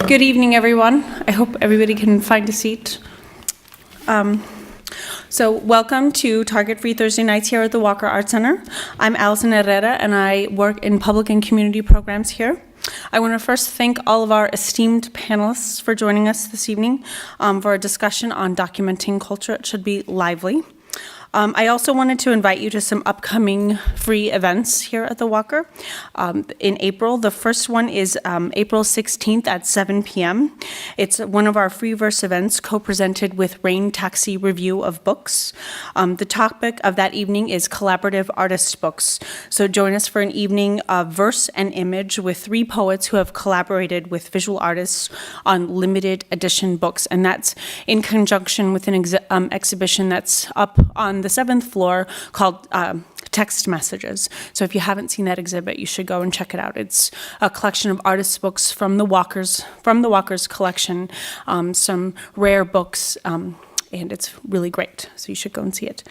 Good evening, everyone. I hope everybody can find a seat. So welcome to Target Free Thursday Nights here at the Walker Art Center. I'm Allison Herrera, and I work in public and community programs here. I want to first thank all of our esteemed panelists for joining us this evening for a discussion on documenting culture. It should be lively. I also wanted to invite you to some upcoming free events here at the Walker in April. The first one is April 16th at 7 p.m. It's one of our free verse events co-presented with Rain Taxi Review of Books. The topic of that evening is collaborative artist books. So join us for an evening of verse and image with 3 poets who have collaborated with visual artists on limited edition books. And that's in conjunction with an exhibition that's up on the 7th floor called Text Messages. So if you haven't seen that exhibit, you should go and check it out. It's a collection of artists' books from the Walkers collection, some rare books, and it's really great, so you should go and see it.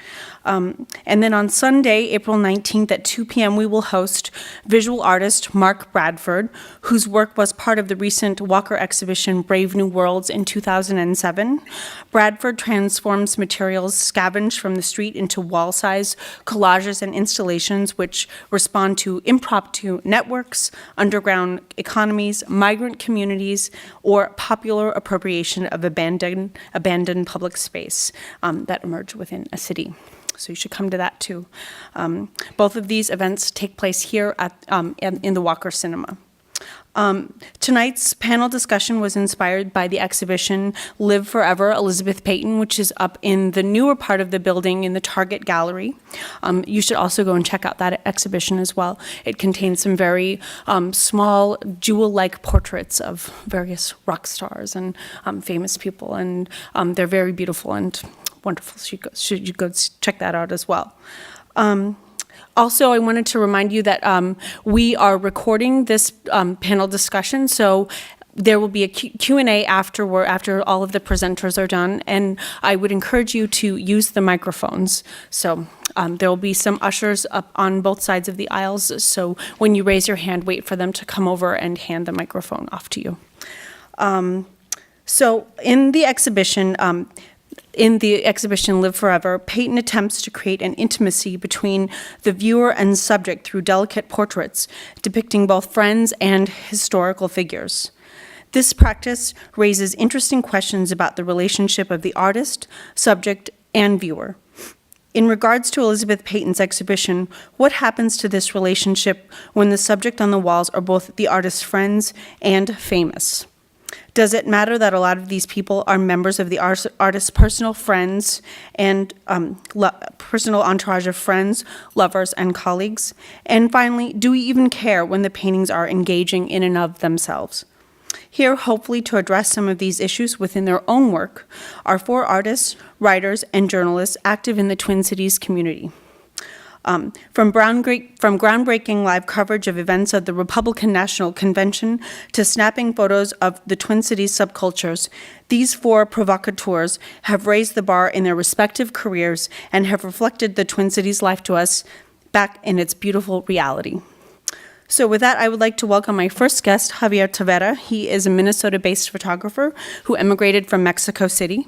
And then on Sunday, April 19th at 2 p.m., we will host visual artist Mark Bradford, whose work was part of the recent Walker exhibition Brave New Worlds in 2007. Bradford transforms materials scavenged from the street into wall-size collages and installations which respond to impromptu networks, underground economies, migrant communities, or popular appropriation of abandoned public space that emerge within a city. So you should come to that too. Both of these events take place here at, in the Walker Cinema. Tonight's panel discussion was inspired by the exhibition Live Forever, Elizabeth Peyton, which is up in the newer part of the building in the Target Gallery. You should also go and check out that exhibition as well. It contains some very small jewel-like portraits of various rock stars and famous people, and they're very beautiful and wonderful. So you go check that out as well. Also, I wanted to remind you that we are recording this panel discussion, so there will be a Q&A after all of the presenters are done, and I would encourage you to use the microphones. So there will be some ushers up on both sides of the aisles, so when you raise your hand, wait for them to come over and hand the microphone off to you. So in the exhibition Live Forever, Peyton attempts to create an intimacy between the viewer and subject through delicate portraits depicting both friends and historical figures. This practice raises interesting questions about the relationship of the artist, subject, and viewer. In regards to Elizabeth Peyton's exhibition, what happens to this relationship when the subject on the walls are both the artist's friends and famous? Does it matter that a lot of these people are members of the artist's personal friends and personal entourage of friends, lovers, and colleagues? And finally, do we even care when the paintings are engaging in and of themselves? Here, hopefully to address some of these issues within their own work, are 4 artists, writers, and journalists active in the Twin Cities community. From groundbreaking live coverage of events at the Republican National Convention to snapping photos of the Twin Cities subcultures, these 4 provocateurs have raised the bar in their respective careers and have reflected the Twin Cities life to us back in its beautiful reality. So with that, I would like to welcome my first guest, Xavier Tavera. He is a Minnesota-based photographer who emigrated from Mexico City.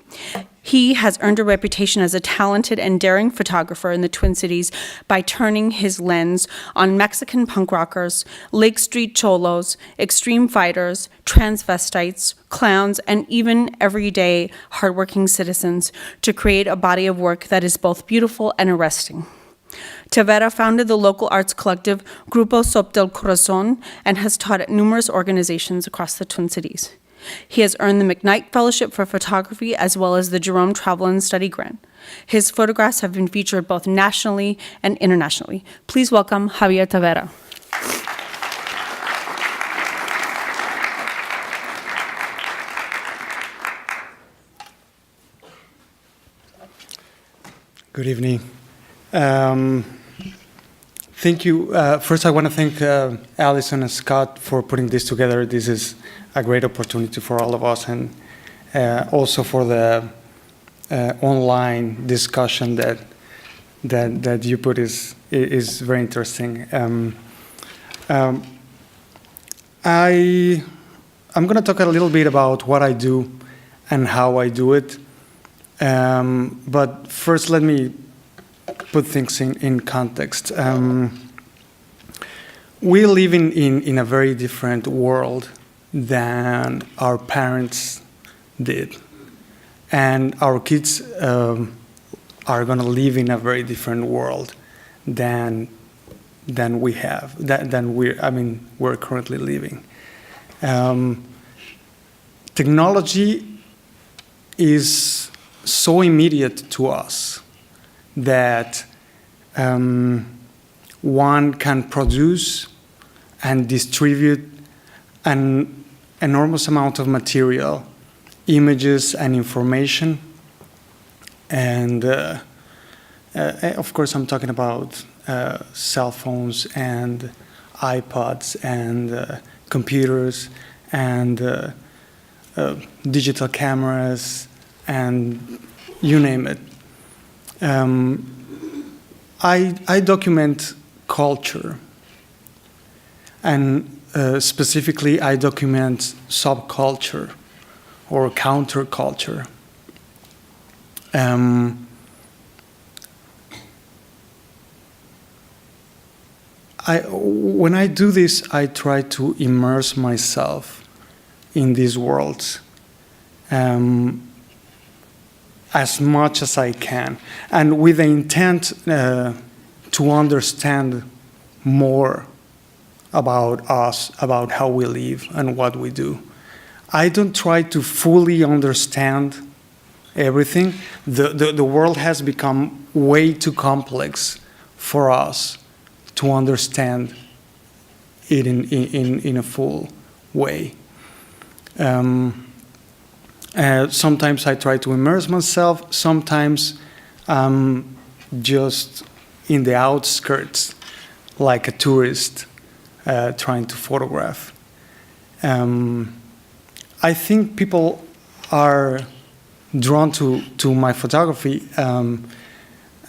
He has earned a reputation as a talented and daring photographer in the Twin Cities by turning his lens on Mexican punk rockers, Lake Street cholos, extreme fighters, transvestites, clowns, and even everyday hardworking citizens to create a body of work that is both beautiful and arresting. Tavera founded the local arts collective Grupo Sop del Corazon and has taught at numerous organizations across the Twin Cities. He has earned the McKnight Fellowship for Photography as well as the Jerome Travel and Study Grant. His photographs have been featured both nationally and internationally. Please welcome Xavier Tavera. Good evening. Thank you. First, I want to thank Allison and Scott for putting this together. This is a great opportunity for all of us, and also for the online discussion that you put is very interesting. I I'm going to talk a little bit about what I do and how I do it. But first, let me put things in context. We live in a very different world than our parents did. And our kids are going to live in a very different world than we have, we're currently living. Technology is so immediate to us that one can produce and distribute an enormous amount of material, images and information. And of course, I'm talking about cell phones and iPods and computers and digital cameras and you name it. I document culture, and specifically I document subculture or counterculture. When I do this, I try to immerse myself in these worlds as much as I can, and with the intent to understand more about us, about how we live and what we do. I don't try to fully understand everything. The world has become way too complex for us to understand it in a full way. Sometimes I try to immerse myself. Sometimes I'm just in the outskirts, like a tourist trying to photograph. I think people are drawn to my photography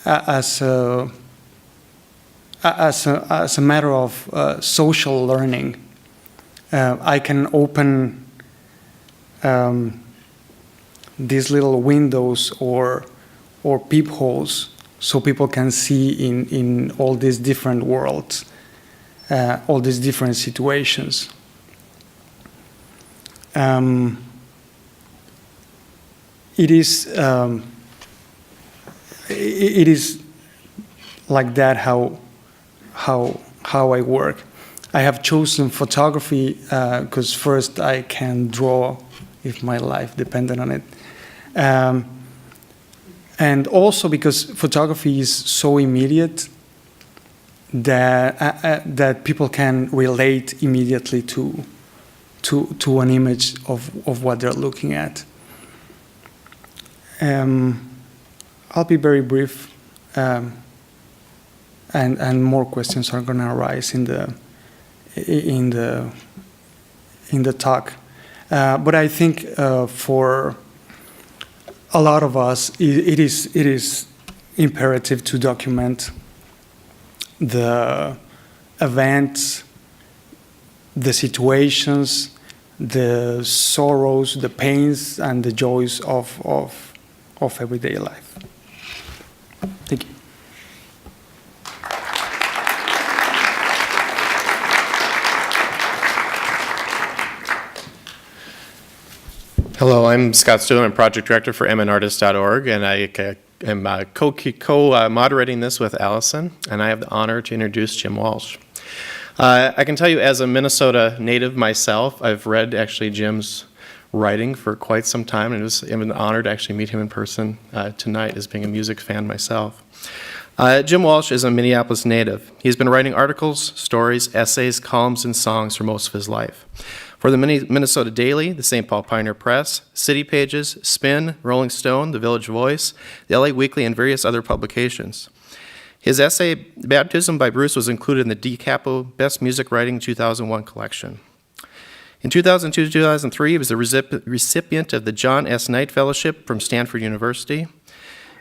as a matter of social learning. I can open these little windows or peepholes so people can see in all these different worlds, all these different situations. It is like that how I work. I have chosen photography because first I can draw if my life depended on it. And also because photography is so immediate that people can relate immediately to an image of what they're looking at. I'll be very brief, and more questions are going to arise in the talk. But I think for a lot of us, it is imperative to document the events, the situations, the sorrows, the pains, and the joys of everyday life. Thank you. Hello, I'm Scott Stewart. I'm project director for mnartist.org, and I am co-moderating this with Allison, and I have the honor to introduce Jim Walsh. I can tell you, as a Minnesota native myself, I've read actually Jim's writing for quite some time, and it was an honor to actually meet him in person tonight as being a music fan myself. Jim Walsh is a Minneapolis native. He's been writing articles, stories, essays, columns, and songs for most of his life. For the Minnesota Daily, the St. Paul Pioneer Press, City Pages, Spin, Rolling Stone, The Village Voice, the LA Weekly, and various other publications. His essay, Baptism by Bruce, was included in the DiCapo Best Music Writing 2001 collection. In 2002-2003, he was the recipient of the John S. Knight Fellowship from Stanford University.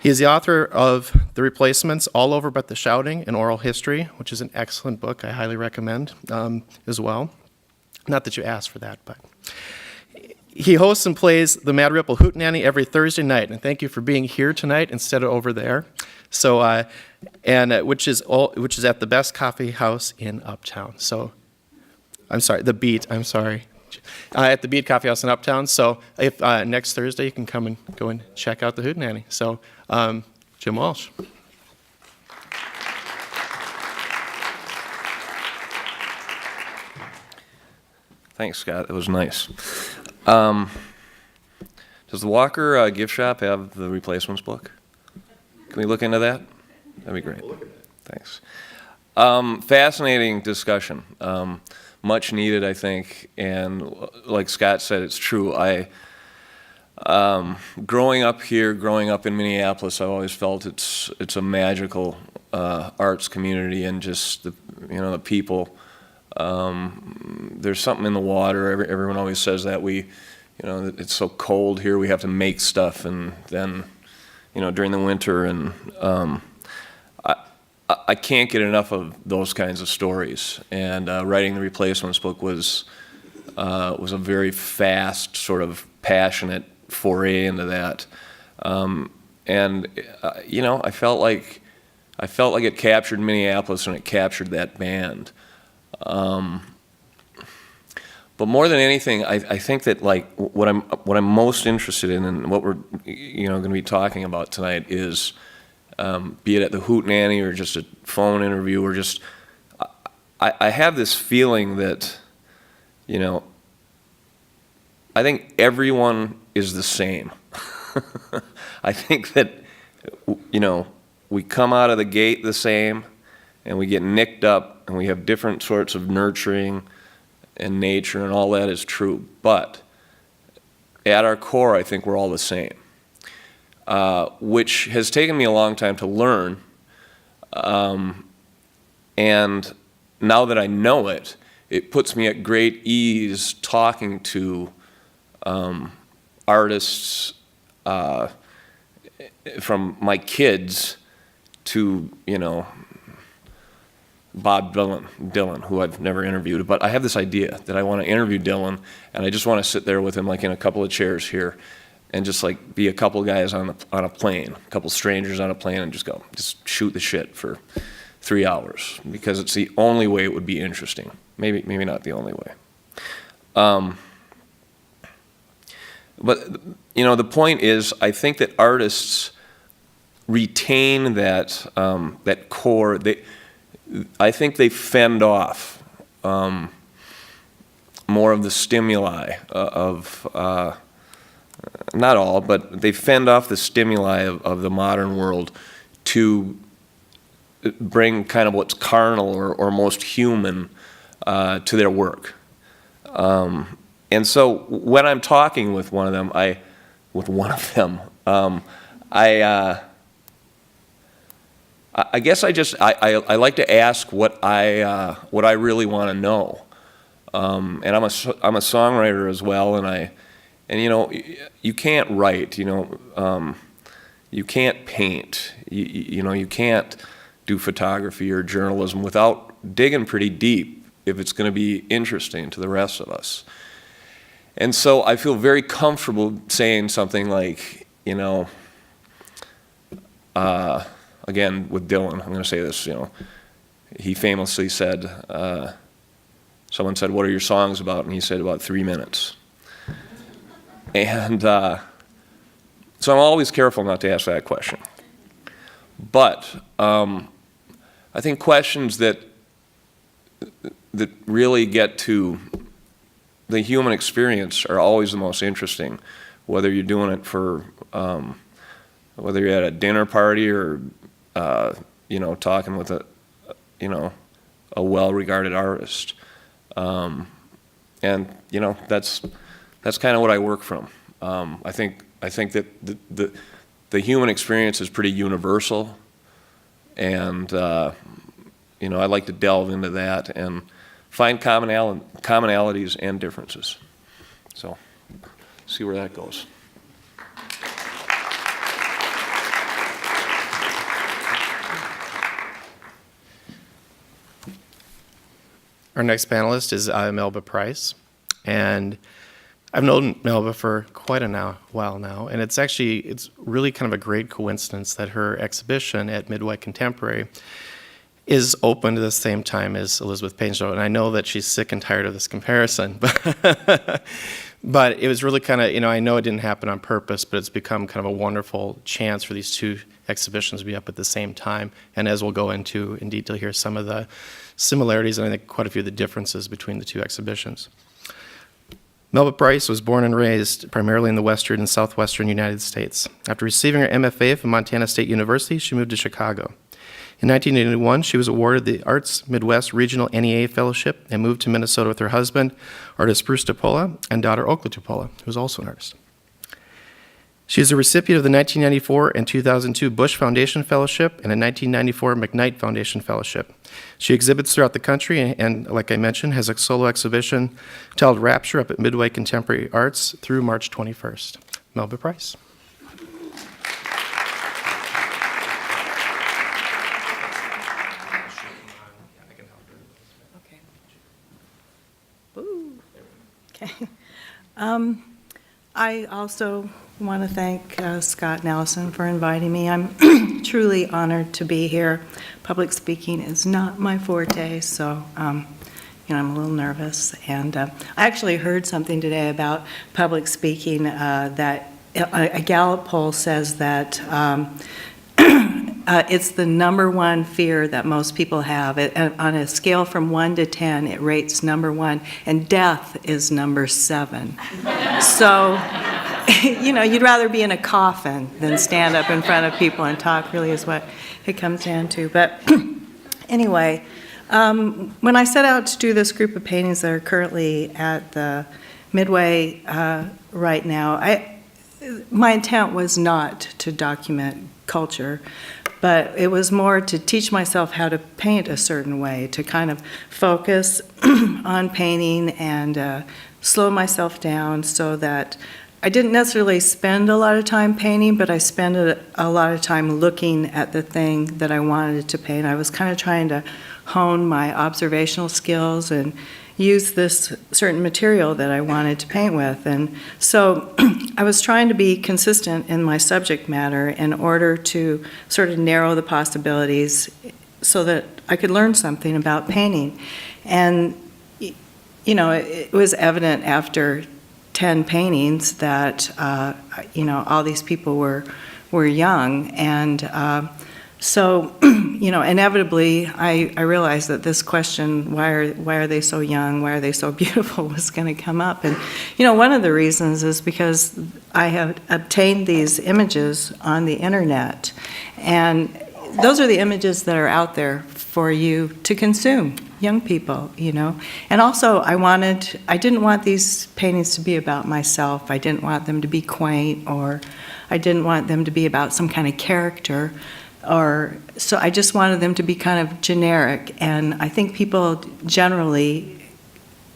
He is the author of The Replacements, All Over But the Shouting, and Oral History, which is an excellent book I highly recommend as well. Not that you asked for that, but. He hosts and plays the Mad Ripple Hootenanny every Thursday night, and thank you for being here tonight instead of over there. So, which is at the best coffee house in Uptown. So, I'm sorry, the Beat. I'm sorry, at the Beat Coffee House in Uptown. So, if next Thursday you can come and go and check out the Hootenanny. So, Jim Walsh. Thanks, Scott. That was nice. Does the Walker gift shop have the replacements book? Can we look into that? That'd be great. Thanks. Fascinating discussion. Much needed, I think. And like Scott said, it's true. Growing up here, growing up in Minneapolis, I've always felt it's a magical arts community, and just the people. There's something in the water. Everyone always says that it's so cold here. We have to make stuff, and then, during the winter, and I can't get enough of those kinds of stories. And writing the replacements book was a very fast, sort of passionate foray into that. I felt like it captured Minneapolis, and it captured that band. But more than anything, I think that what I'm most interested in, and what we're going to be talking about tonight, is be it at the Hootenanny or just a phone interview, or just I have this feeling that I think everyone is the same. I think that we come out of the gate the same, and we get nicked up, and we have different sorts of nurturing and nature, and all that is true. But at our core, I think we're all the same, which has taken me a long time to learn. And now that I know it, it puts me at great ease talking to artists, from my kids to, Bob Dylan, who I've never interviewed, but I have this idea that I want to interview Dylan, and I just want to sit there with him, in a couple of chairs here, and just be a couple guys on a plane, a couple strangers on a plane, and just shoot the shit for 3 hours, because it's the only way it would be interesting. Maybe not the only way. But the point is, I think that artists retain that core. I think they fend off more of the stimuli of, not all, but they fend off the stimuli of the modern world to bring kind of what's carnal or most human to their work. And so when I'm talking with one of them, I guess I like to ask what I really want to know, and I'm a songwriter as well, and you can't write, you can't paint, you can't do photography or journalism without digging pretty deep if it's going to be interesting to the rest of us. And so I feel very comfortable saying something like, again, with Dylan, I'm going to say this, he famously said, someone said, "What are your songs about?" And he said, "About 3 minutes." And so I'm always careful not to ask that question. But I think questions that really get to the human experience are always the most interesting, whether you're doing it for, whether you're at a dinner party or talking with a well-regarded artist, and that's kind of what I work from. I think that the human experience is pretty universal, and I like to delve into that and find commonalities and differences. So, see where that goes. Our next panelist is Melba Price, and I've known Melba for quite a while now, and it's really kind of a great coincidence that her exhibition at Midway Contemporary is open at the same time as Elizabeth Payne's show. And I know that she's sick and tired of this comparison, but it was really kind of, I know it didn't happen on purpose, but it's become kind of a wonderful chance for these two exhibitions to be up at the same time. And as we'll go into in detail here, some of the similarities and I think quite a few of the differences between the two exhibitions. Melba Price was born and raised primarily in the western and southwestern United States. After receiving her MFA from Montana State University, she moved to Chicago. In 1981, she was awarded the Arts Midwest Regional NEA Fellowship and moved to Minnesota with her husband, artist Bruce Topola, and daughter Oakla Topola, who is also an artist. She is a recipient of the 1994 and 2002 Bush Foundation Fellowship and a 1994 McKnight Foundation Fellowship. She exhibits throughout the country and, like I mentioned, has a solo exhibition titled Rapture up at Midway Contemporary Arts through March 21st. Melba Price. Okay. I also want to thank Scott and Allison for inviting me. I'm truly honored to be here. Public speaking is not my forte, so I'm a little nervous. And I actually heard something today about public speaking that a Gallup poll says that it's the number one fear that most people have. On a scale from 1 to 10, it rates number 1, and death is number 7. So, you'd rather be in a coffin than stand up in front of people and talk, really is what it comes down to. But anyway, when I set out to do this group of paintings that are currently at the Midway right now, my intent was not to document culture, but it was more to teach myself how to paint a certain way, to kind of focus on painting and slow myself down so that I didn't necessarily spend a lot of time painting, but I spent a lot of time looking at the thing that I wanted to paint. I was kind of trying to hone my observational skills and use this certain material that I wanted to paint with. And so I was trying to be consistent in my subject matter in order to sort of narrow the possibilities so that I could learn something about painting. And, it was evident after 10 paintings that, all these people were young. And so, inevitably, I realized that this question, why are they so young, why are they so beautiful, was going to come up. And, one of the reasons is because I have obtained these images on the internet. And those are the images that are out there for you to consume, young people, And also, I didn't want these paintings to be about myself. I didn't want them to be quaint, or I didn't want them to be about some kind of character. So I just wanted them to be kind of generic, and I think people generally,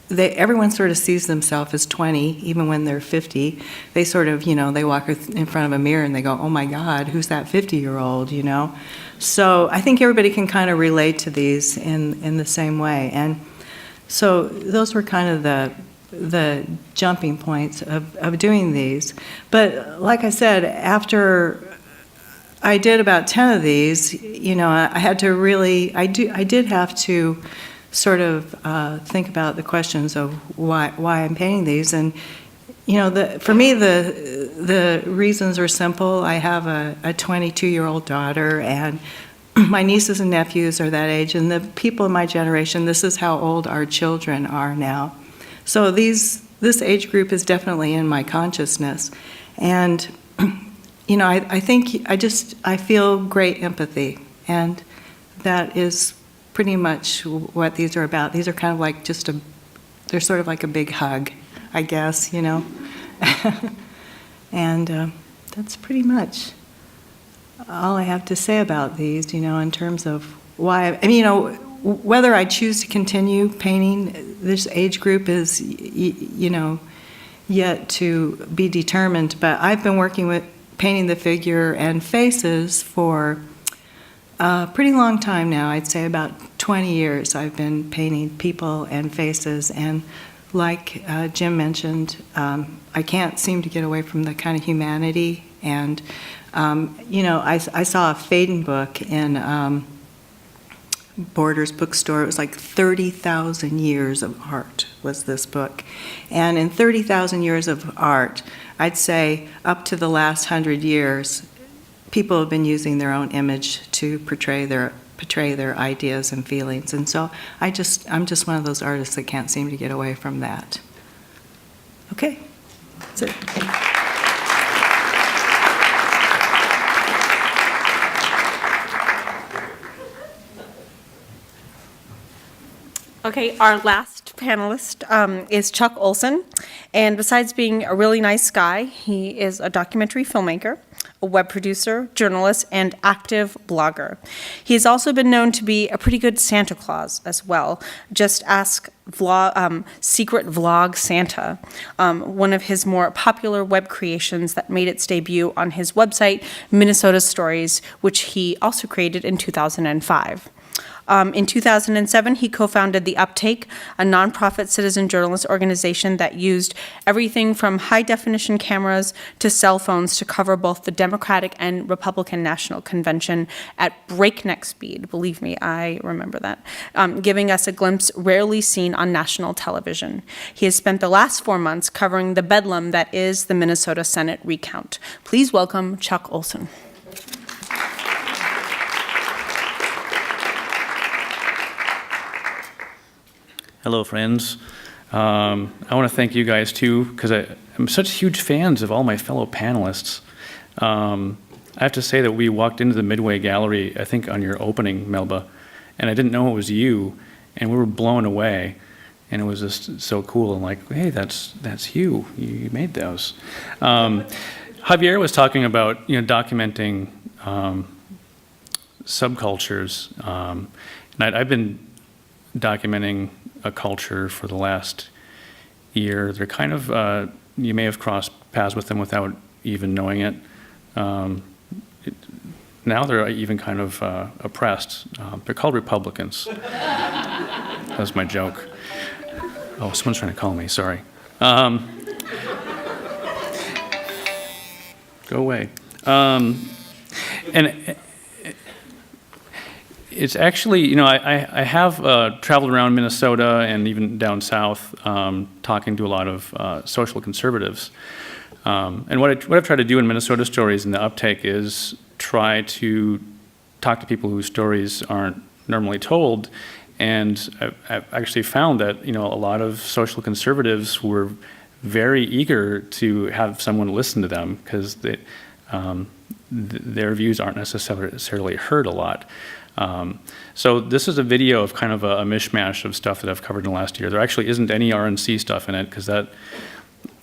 everyone sort of sees themselves as 20, even when they're 50. They sort of, they walk in front of a mirror and they go, oh my God, who's that 50-year-old, So I think everybody can kind of relate to these in the same way. And so those were kind of the jumping points of doing these. But like I said, after I did about 10 of these, I had to really, I did have to sort of think about the questions of why I'm painting these. And, for me, the reasons are simple. I have a 22-year-old daughter, and my nieces and nephews are that age, and the people in my generation, this is how old our children are now. So this age group is definitely in my consciousness. And I think I feel great empathy, and that is pretty much what these are about. These are kind of like they're sort of like a big hug, I guess, And that's pretty much all I have to say about these, in terms of why. Whether I choose to continue painting this age group is, yet to be determined, but I've been working with painting the figure and faces for a pretty long time now. I'd say about 20 years I've been painting people and faces, and like Jim mentioned, I can't seem to get away from the kind of humanity. And, I saw a Peyton book in Borders bookstore. It was like 30,000 years of art was this book. And in 30,000 years of art, I'd say up to the last 100 years, people have been using their own image to portray their ideas and feelings. And so I'm just one of those artists that can't seem to get away from that. Okay, that's it. Okay, our last panelist is Chuck Olsen, and besides being a really nice guy, he is a documentary filmmaker, a web producer, journalist, and active blogger. He has also been known to be a pretty good Santa Claus as well. Just ask Secret Vlog Santa, one of his more popular web creations that made its debut on his website, Minnesota Stories, which he also created in 2005. In 2007, he co-founded The Uptake, a nonprofit citizen journalist organization that used everything from high-definition cameras to cell phones to cover both the Democratic and Republican National Convention at breakneck speed. Believe me, I remember that, giving us a glimpse rarely seen on national television. He has spent the last 4 months covering the bedlam that is the Minnesota Senate recount. Please welcome Chuck Olsen. Hello, friends. I want to thank you guys, too, because I'm such huge fans of all my fellow panelists. I have to say that we walked into the Midway Gallery, I think, on your opening, Melba, and I didn't know it was you, and we were blown away, and it was just so cool. And like, hey, that's you. You made those. Javier was talking about documenting subcultures, and I've been documenting a culture for the last year. They're kind of, you may have crossed paths with them without even knowing it. Now they're even kind of oppressed. They're called Republicans. That was my joke. Oh, someone's trying to call me, sorry. Go away. And it's actually, I have traveled around Minnesota and even down south talking to a lot of social conservatives. And what I've tried to do in Minnesota Stories and The Uptake is try to talk to people whose stories aren't normally told. And I've actually found that, a lot of social conservatives were very eager to have someone listen to them because their views aren't necessarily heard a lot. So this is a video of kind of a mishmash of stuff that I've covered in the last year. There actually isn't any RNC stuff in it because that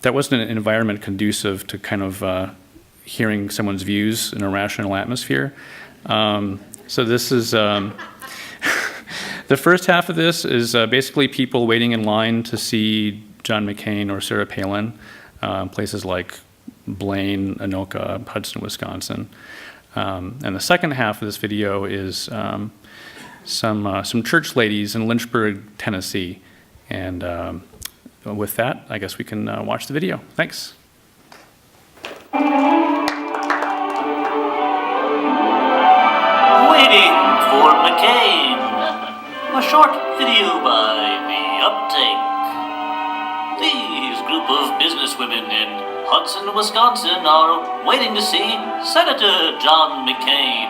wasn't an environment conducive to kind of hearing someone's views in a rational atmosphere. So this is, the first half of this is basically people waiting in line to see John McCain or Sarah Palin, places like Blaine, Anoka, Hudson, Wisconsin. And the second half of this video is some church ladies in Lynchburg, Tennessee. And with that, I guess we can watch the video. Thanks. Waiting for McCain. A short video by The Uptake. These group of businesswomen in Hudson, Wisconsin are waiting to see Senator John McCain.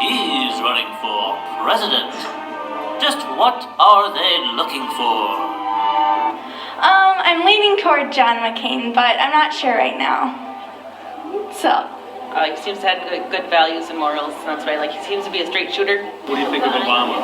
He's running for president. Just what are they looking for? I'm leaning toward John McCain, but I'm not sure right now. So. He seems to have good values and morals. That's what I like. He seems to be a straight shooter. What do you think of Obama?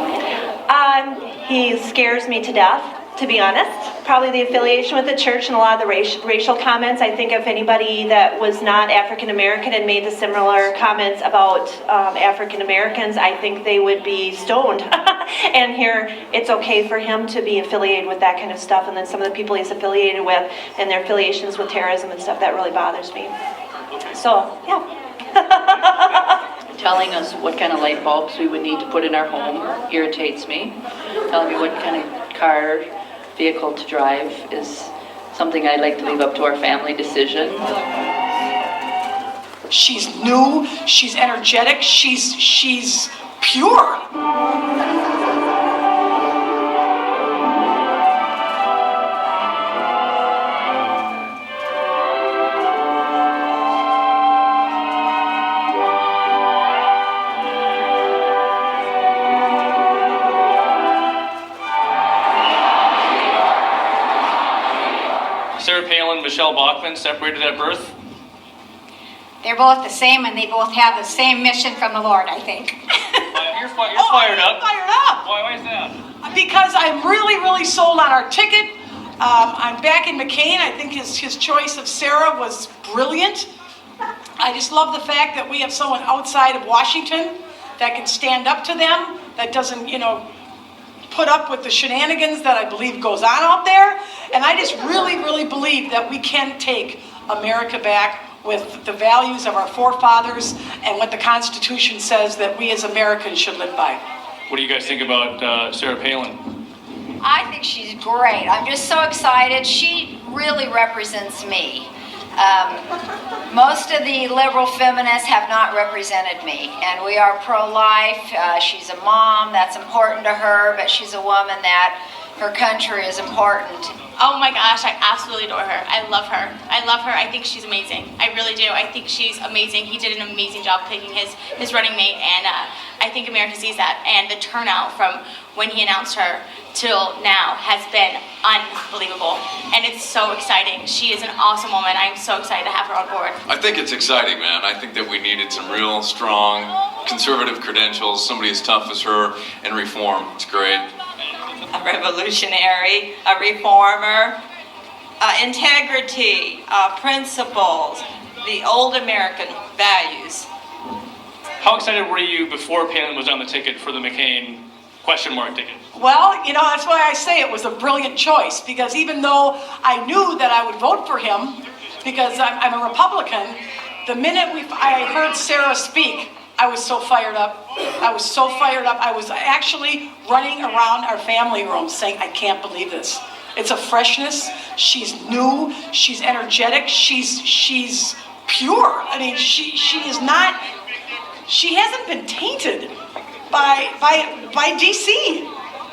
He scares me to death, to be honest. Probably the affiliation with the church and a lot of the racial comments. I think if anybody that was not African American and made the similar comments about African Americans, I think they would be stoned. And here, it's okay for him to be affiliated with that kind of stuff. And then some of the people he's affiliated with and their affiliations with terrorism and stuff, that really bothers me. So, yeah. Telling us what kind of light bulbs we would need to put in our home irritates me. Telling me what kind of car vehicle to drive is something I'd like to leave up to our family decision. She's new, she's energetic, she's pure. Sarah Palin, Michelle Bachmann, separated at birth. They're both the same, and they both have the same mission from the Lord, I think. You're fired up. Fired up. Why is that? Because I'm really sold on our ticket. I'm back in McCain. I think his choice of Sarah was brilliant. I just love the fact that we have someone outside of Washington that can stand up to them, that doesn't, put up with the shenanigans that I believe goes on out there. And I just really believe that we can take America back with the values of our forefathers and what the Constitution says that we as Americans should live by. What do you guys think about Sarah Palin? I think she's great. I'm just so excited. She really represents me. Most of the liberal feminists have not represented me, and we are pro-life. She's a mom, that's important to her, but she's a woman that her country is important. Oh my gosh, I absolutely adore her. I love her. I think she's amazing. I really do. I think she's amazing. He did an amazing job picking his running mate, and I think America sees that. And the turnout from when he announced her till now has been unbelievable. And it's so exciting. She is an awesome woman. I'm so excited to have her on board. I think it's exciting, man. I think that we needed some real strong conservative credentials, somebody as tough as her, and reform. It's great. A revolutionary, a reformer, integrity, principles, the old American values. How excited were you before Palin was on the ticket for the McCain question mark ticket? Well, that's why I say it was a brilliant choice, because even though I knew that I would vote for him, because I'm a Republican, the minute I heard Sarah speak, I was so fired up. I was actually running around our family room saying, I can't believe this. It's a freshness. She's new. She's energetic. She's pure. I mean, she is not. She hasn't been tainted by DC,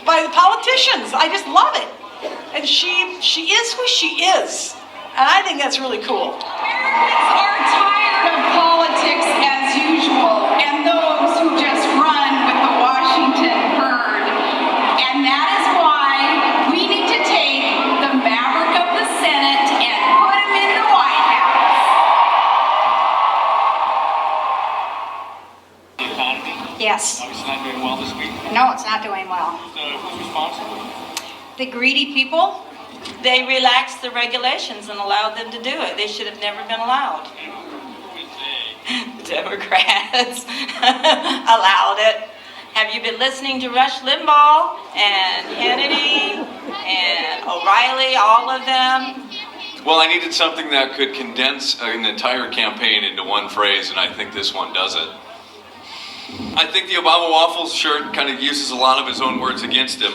by the politicians. I just love it. And she is who she is. And I think that's really cool. Americans are tired of politics as usual and those who just run with the Washington herd. And that is why we need to take the maverick of the Senate and put him in the White House. The economy? Yes. Obviously not doing well this week. No, it's not doing well. Who's responsible? The greedy people. They relaxed the regulations and allowed them to do it. They should have never been allowed. Democrats allowed it. Have you been listening to Rush Limbaugh and Hannity and O'Reilly, all of them? Well, I needed something that could condense an entire campaign into one phrase, and I think this one does it. I think the Obama Waffles shirt kind of uses a lot of his own words against him.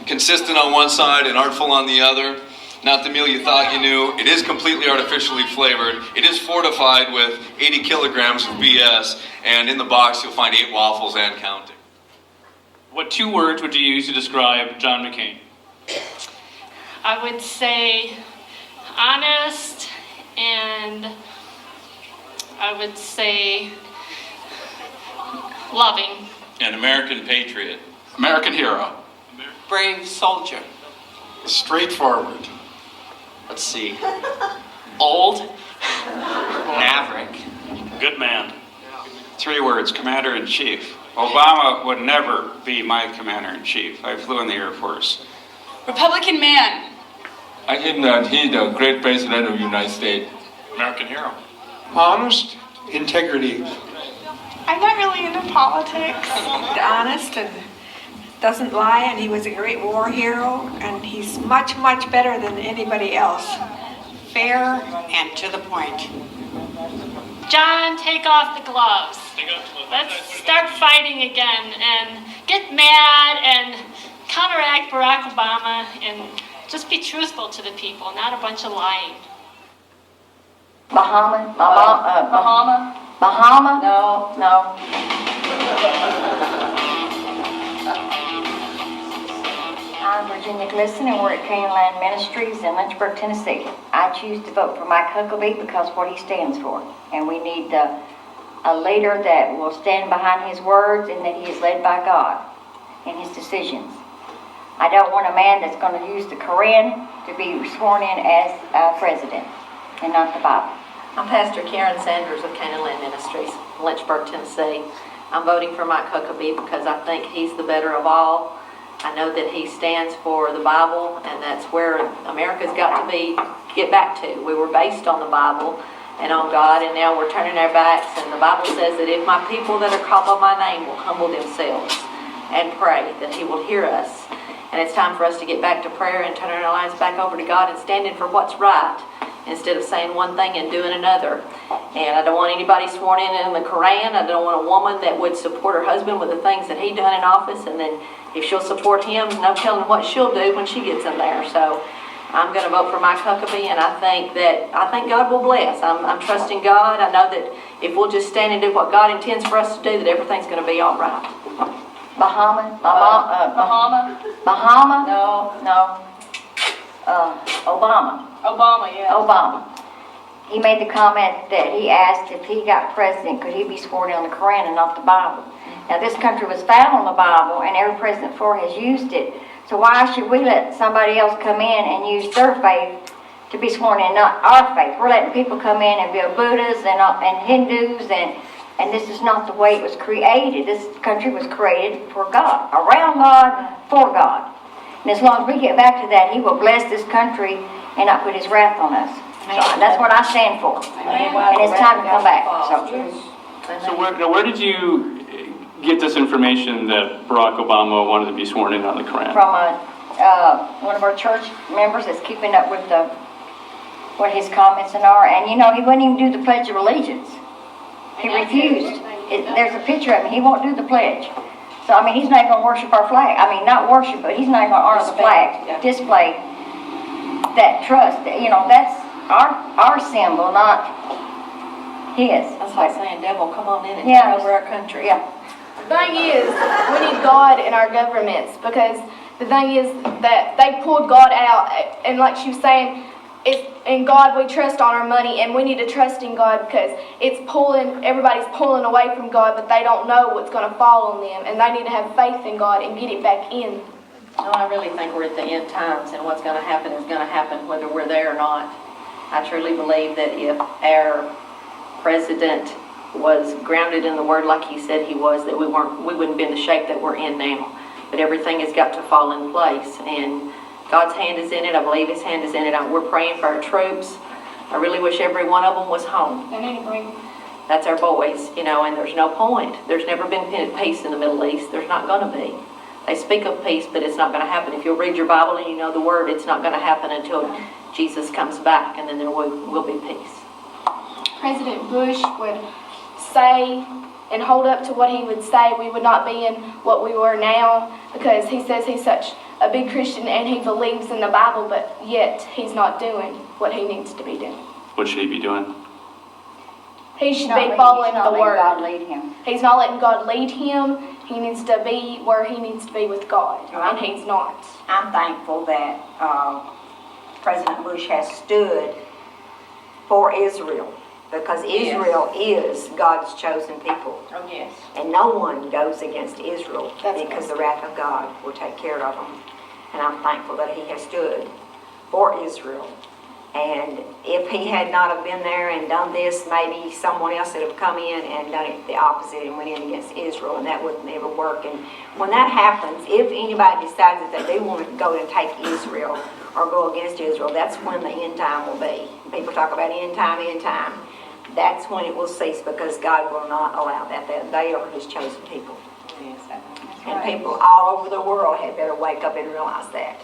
Consistent on one side and artful on the other. Not the meal you thought you knew. It is completely artificially flavored. It is fortified with 80 kilograms of BS. And in the box, you'll find 8 waffles and counting. What 2 words would you use to describe John McCain? I would say honest, and I would say loving. An American patriot. American hero. Brave soldier. Straightforward. Let's see. Old. Maverick. Good man. 3 words, Commander-in-Chief. Obama would never be my Commander-in-Chief. I flew in the Air Force. Republican man. I think that he's the great president of the United States. American hero. Honest, integrity. I'm not really into politics. Honest and doesn't lie, and he was a great war hero, and he's much better than anybody else. Fair and to the point. John, take off the gloves. Let's start fighting again and get mad and counteract Barack Obama and Just be truthful to the people, not a bunch of lying. Bahama? Bahama? Bahama? No. I'm Virginia Glisson, and we're at Canaanland Ministries in Lynchburg, Tennessee. I choose to vote for Mike Huckabee because of what he stands for. And we need a leader that will stand behind his words and that he is led by God in his decisions. I don't want a man that's going to use the Koran to be sworn in as president and not the Bible. I'm Pastor Karen Sanders of Canaanland Ministries, Lynchburg, Tennessee. I'm voting for Mike Huckabee because I think he's the better of all. I know that he stands for the Bible, and that's where America's got to get back to. We were based on the Bible and on God, and now we're turning our backs. And the Bible says that if my people that are called by my name will humble themselves and pray, that he will hear us. And it's time for us to get back to prayer and turning our lives back over to God and standing for what's right instead of saying one thing and doing another. And I don't want anybody sworn in the Koran. I don't want a woman that would support her husband with the things that he done in office, and then if she'll support him, no telling what she'll do when she gets in there. So I'm going to vote for Mike Huckabee, and I think God will bless. I'm trusting God. I know that if we'll just stand and do what God intends for us to do, that everything's going to be all right. Bahama? Bahama? Bahama? No. Obama. Obama, yeah. Obama. He made the comment that he asked if he got president, could he be sworn in on the Koran and not the Bible? Now, this country was founded on the Bible, and every president before has used it. So why should we let somebody else come in and use their faith to be sworn in, not our faith? We're letting people come in and build Buddhas and Hindus, and this is not the way it was created. This country was created for God, around God, for God. And as long as we get back to that, he will bless this country and not put his wrath on us. So that's what I stand for. And it's time to come back. So where did you get this information that Barack Obama wanted to be sworn in on the Koran? From one of our church members that's keeping up with what his comments are. And, he wouldn't even do the Pledge of Allegiance. He refused. There's a picture of him. He won't do the pledge. So, he's not going to worship our flag. Not worship, but he's not going to honor the flag. Display that trust. That's our symbol, not his. That's like saying, devil, come on in and take over our country. Yeah. The thing is, we need God in our governments, because the thing is that they pulled God out, and like she was saying, in God we trust on our money, and we need to trust in God, because everybody's pulling away from God, but they don't know what's going to fall on them, and they need to have faith in God and get it back in. No, I really think we're at the end times, and what's going to happen is going to happen whether we're there or not. I truly believe that if our president was grounded in the Word like he said he was, that we wouldn't be in the shape that we're in now. But everything has got to fall in place, and God's hand is in it. I believe his hand is in it. We're praying for our troops. I really wish every one of them was home. They need to bring. That's our boys, and there's no point. There's never been peace in the Middle East. There's not going to be. They speak of peace, but it's not going to happen. If you'll read your Bible and you know the Word, it's not going to happen until Jesus comes back, and then there will be peace. President Bush would say and hold up to what he would say, we would not be in what we were now, because he says he's such a big Christian and he believes in the Bible, but yet he's not doing what he needs to be doing. What should he be doing? He should be following the Word. God lead him. He's not letting God lead him. He needs to be where he needs to be with God, and he's not. I'm thankful that President Bush has stood for Israel, because Israel is God's chosen people. Oh, yes. And no one goes against Israel, because the wrath of God will take care of them. And I'm thankful that he has stood for Israel. And if he had not have been there and done this, maybe someone else would have come in and done it the opposite and went in against Israel, and that would never work. And when that happens, if anybody decides that they want to go and take Israel or go against Israel, that's when the end time will be. People talk about end time. That's when it will cease, because God will not allow that. They are his chosen people. Yes, that's and right. people all over the world had better wake up and realize that.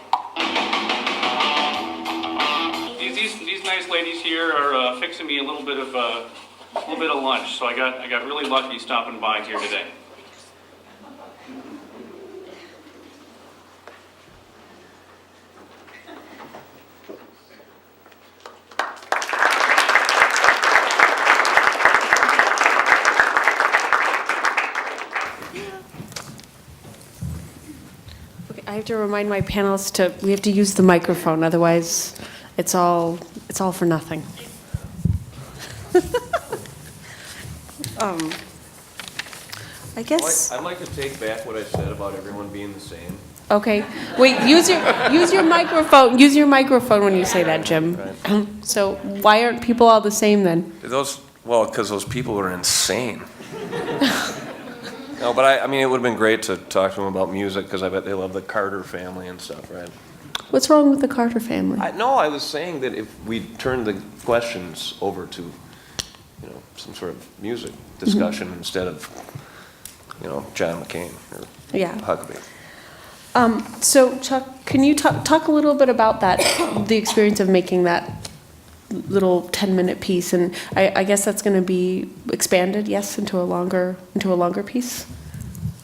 These nice ladies here are fixing me a little bit of lunch, so I got really lucky stopping by here today. to remind my panelists we have to use the microphone, otherwise it's all for nothing. I guess. I'd like to take back what I said about everyone being the same. Okay. Wait. Use your microphone. Use your microphone when you say that, Jim. So why aren't people all the same then? Because those people are insane. No, but I mean, it would have been great to talk to them about music, because I bet they love the Carter family and stuff, right? What's wrong with the Carter family? I was saying that if we turned the questions over to, some sort of music discussion instead of, John McCain or Huckabee. So Chuck, can you talk a little bit about that, the experience of making that little 10-minute piece, and I guess that's going to be expanded, yes, into a longer piece?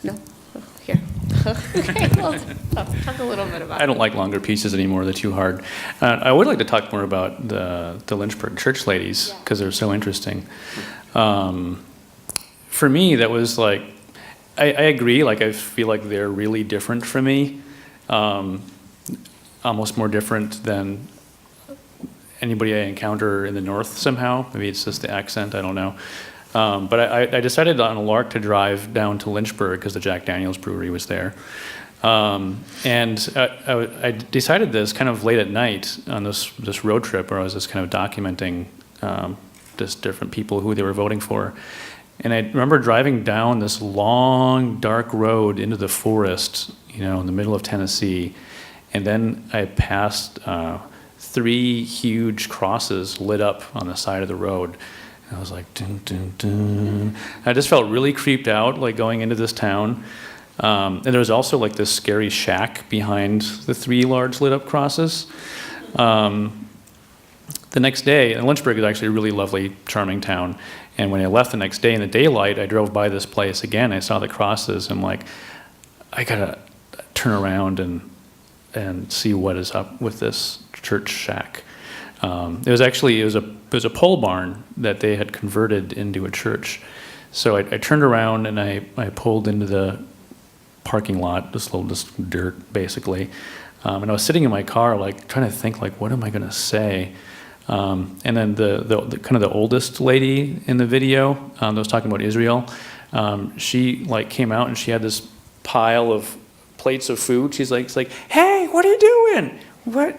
No? Oh, here. Okay, well, talk a little bit about it. I don't like longer pieces anymore, they're too hard. I would like to talk more about the Lynchburg church ladies, because they're so interesting. For me, that was like, I agree, like I feel like they're really different from me, almost more different than anybody I encounter in the North somehow. Maybe it's just the accent, I don't know. But I decided on a lark to drive down to Lynchburg because the Jack Daniels brewery was there. And I decided this kind of late at night on this road trip where I was just kind of documenting just different people who they were voting for. And I remember driving down this long, dark road into the forest, in the middle of Tennessee. And then I passed 3 huge crosses lit up on the side of the road. And I was like, dun, dun, dun. I just felt really creeped out, like going into this town. And there was also like this scary shack behind the 3 large lit up crosses. The next day, and Lynchburg is actually a really lovely, charming town. And when I left the next day in the daylight, I drove by this place again. I saw the crosses. I'm like, I gotta turn around and see what is up with this church shack. It was a pole barn that they had converted into a church. So I turned around and I pulled into the parking lot, just dirt basically. And I was sitting in my car, like trying to think, like, what am I going to say? And then the kind of the oldest lady in the video that was talking about Israel, she like came out and she had this pile of plates of food. She's like, hey, what are you doing? What,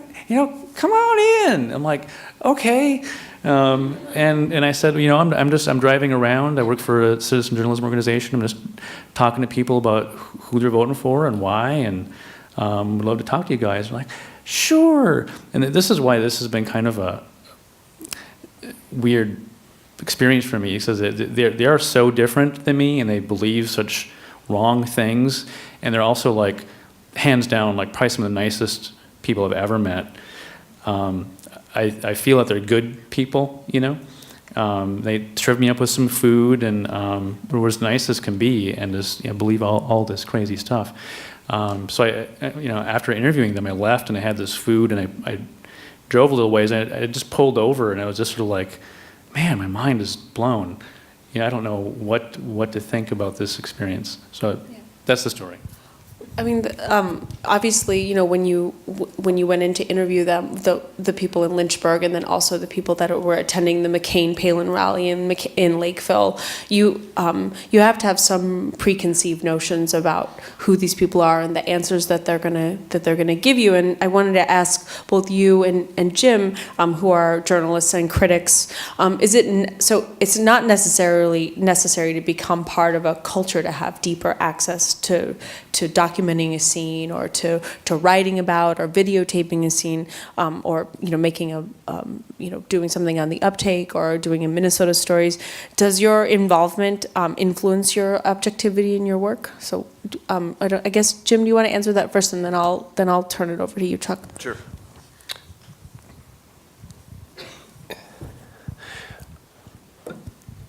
come on in. I'm like, okay. And I said, I'm driving around. I work for a citizen journalism organization. I'm just talking to people about who they're voting for and why, and would love to talk to you guys. I'm like, sure. And this is why this has been kind of a weird experience for me. He says that they are so different than me, and they believe such wrong things, and they're also like, hands down, like probably some of the nicest people I've ever met. I feel that they're good people, They served me up with some food, and were as nice as can be, and just believe all this crazy stuff. So I after interviewing them, I left and I had this food, and I drove a little ways, and I just pulled over, and I was just sort of like, man, my mind is blown. I don't know what to think about this experience. So that's the story. I mean, obviously, when you went in to interview them, the people in Lynchburg, and then also the people that were attending the McCain-Palin rally in Lakeville, you have to have some preconceived notions about who these people are and the answers that they're gonna give you. And I wanted to ask both you and Jim, who are journalists and critics, so it's not necessarily necessary to become part of a culture to have deeper access to documenting a scene, or to writing about or videotaping a scene, or making doing something on the Uptake or doing a Minnesota Stories. Does your involvement influence your objectivity in your work? So I guess, Jim, do you want to answer that first, and then I'll turn it over to you, Chuck. Sure.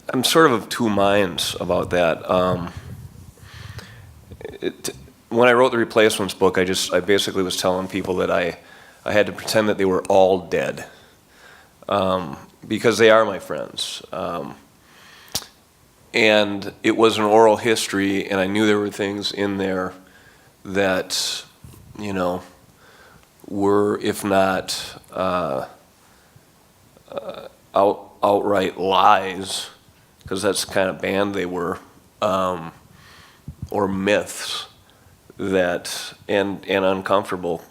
I'm sort of two minds about that. When I wrote the Replacements book, I basically was telling people that I had to pretend that they were all dead, because they are my friends. And it was an oral history, and I knew there were things in there that were, if not outright lies, because that's the kind of band they were, or myths that, and uncomfortable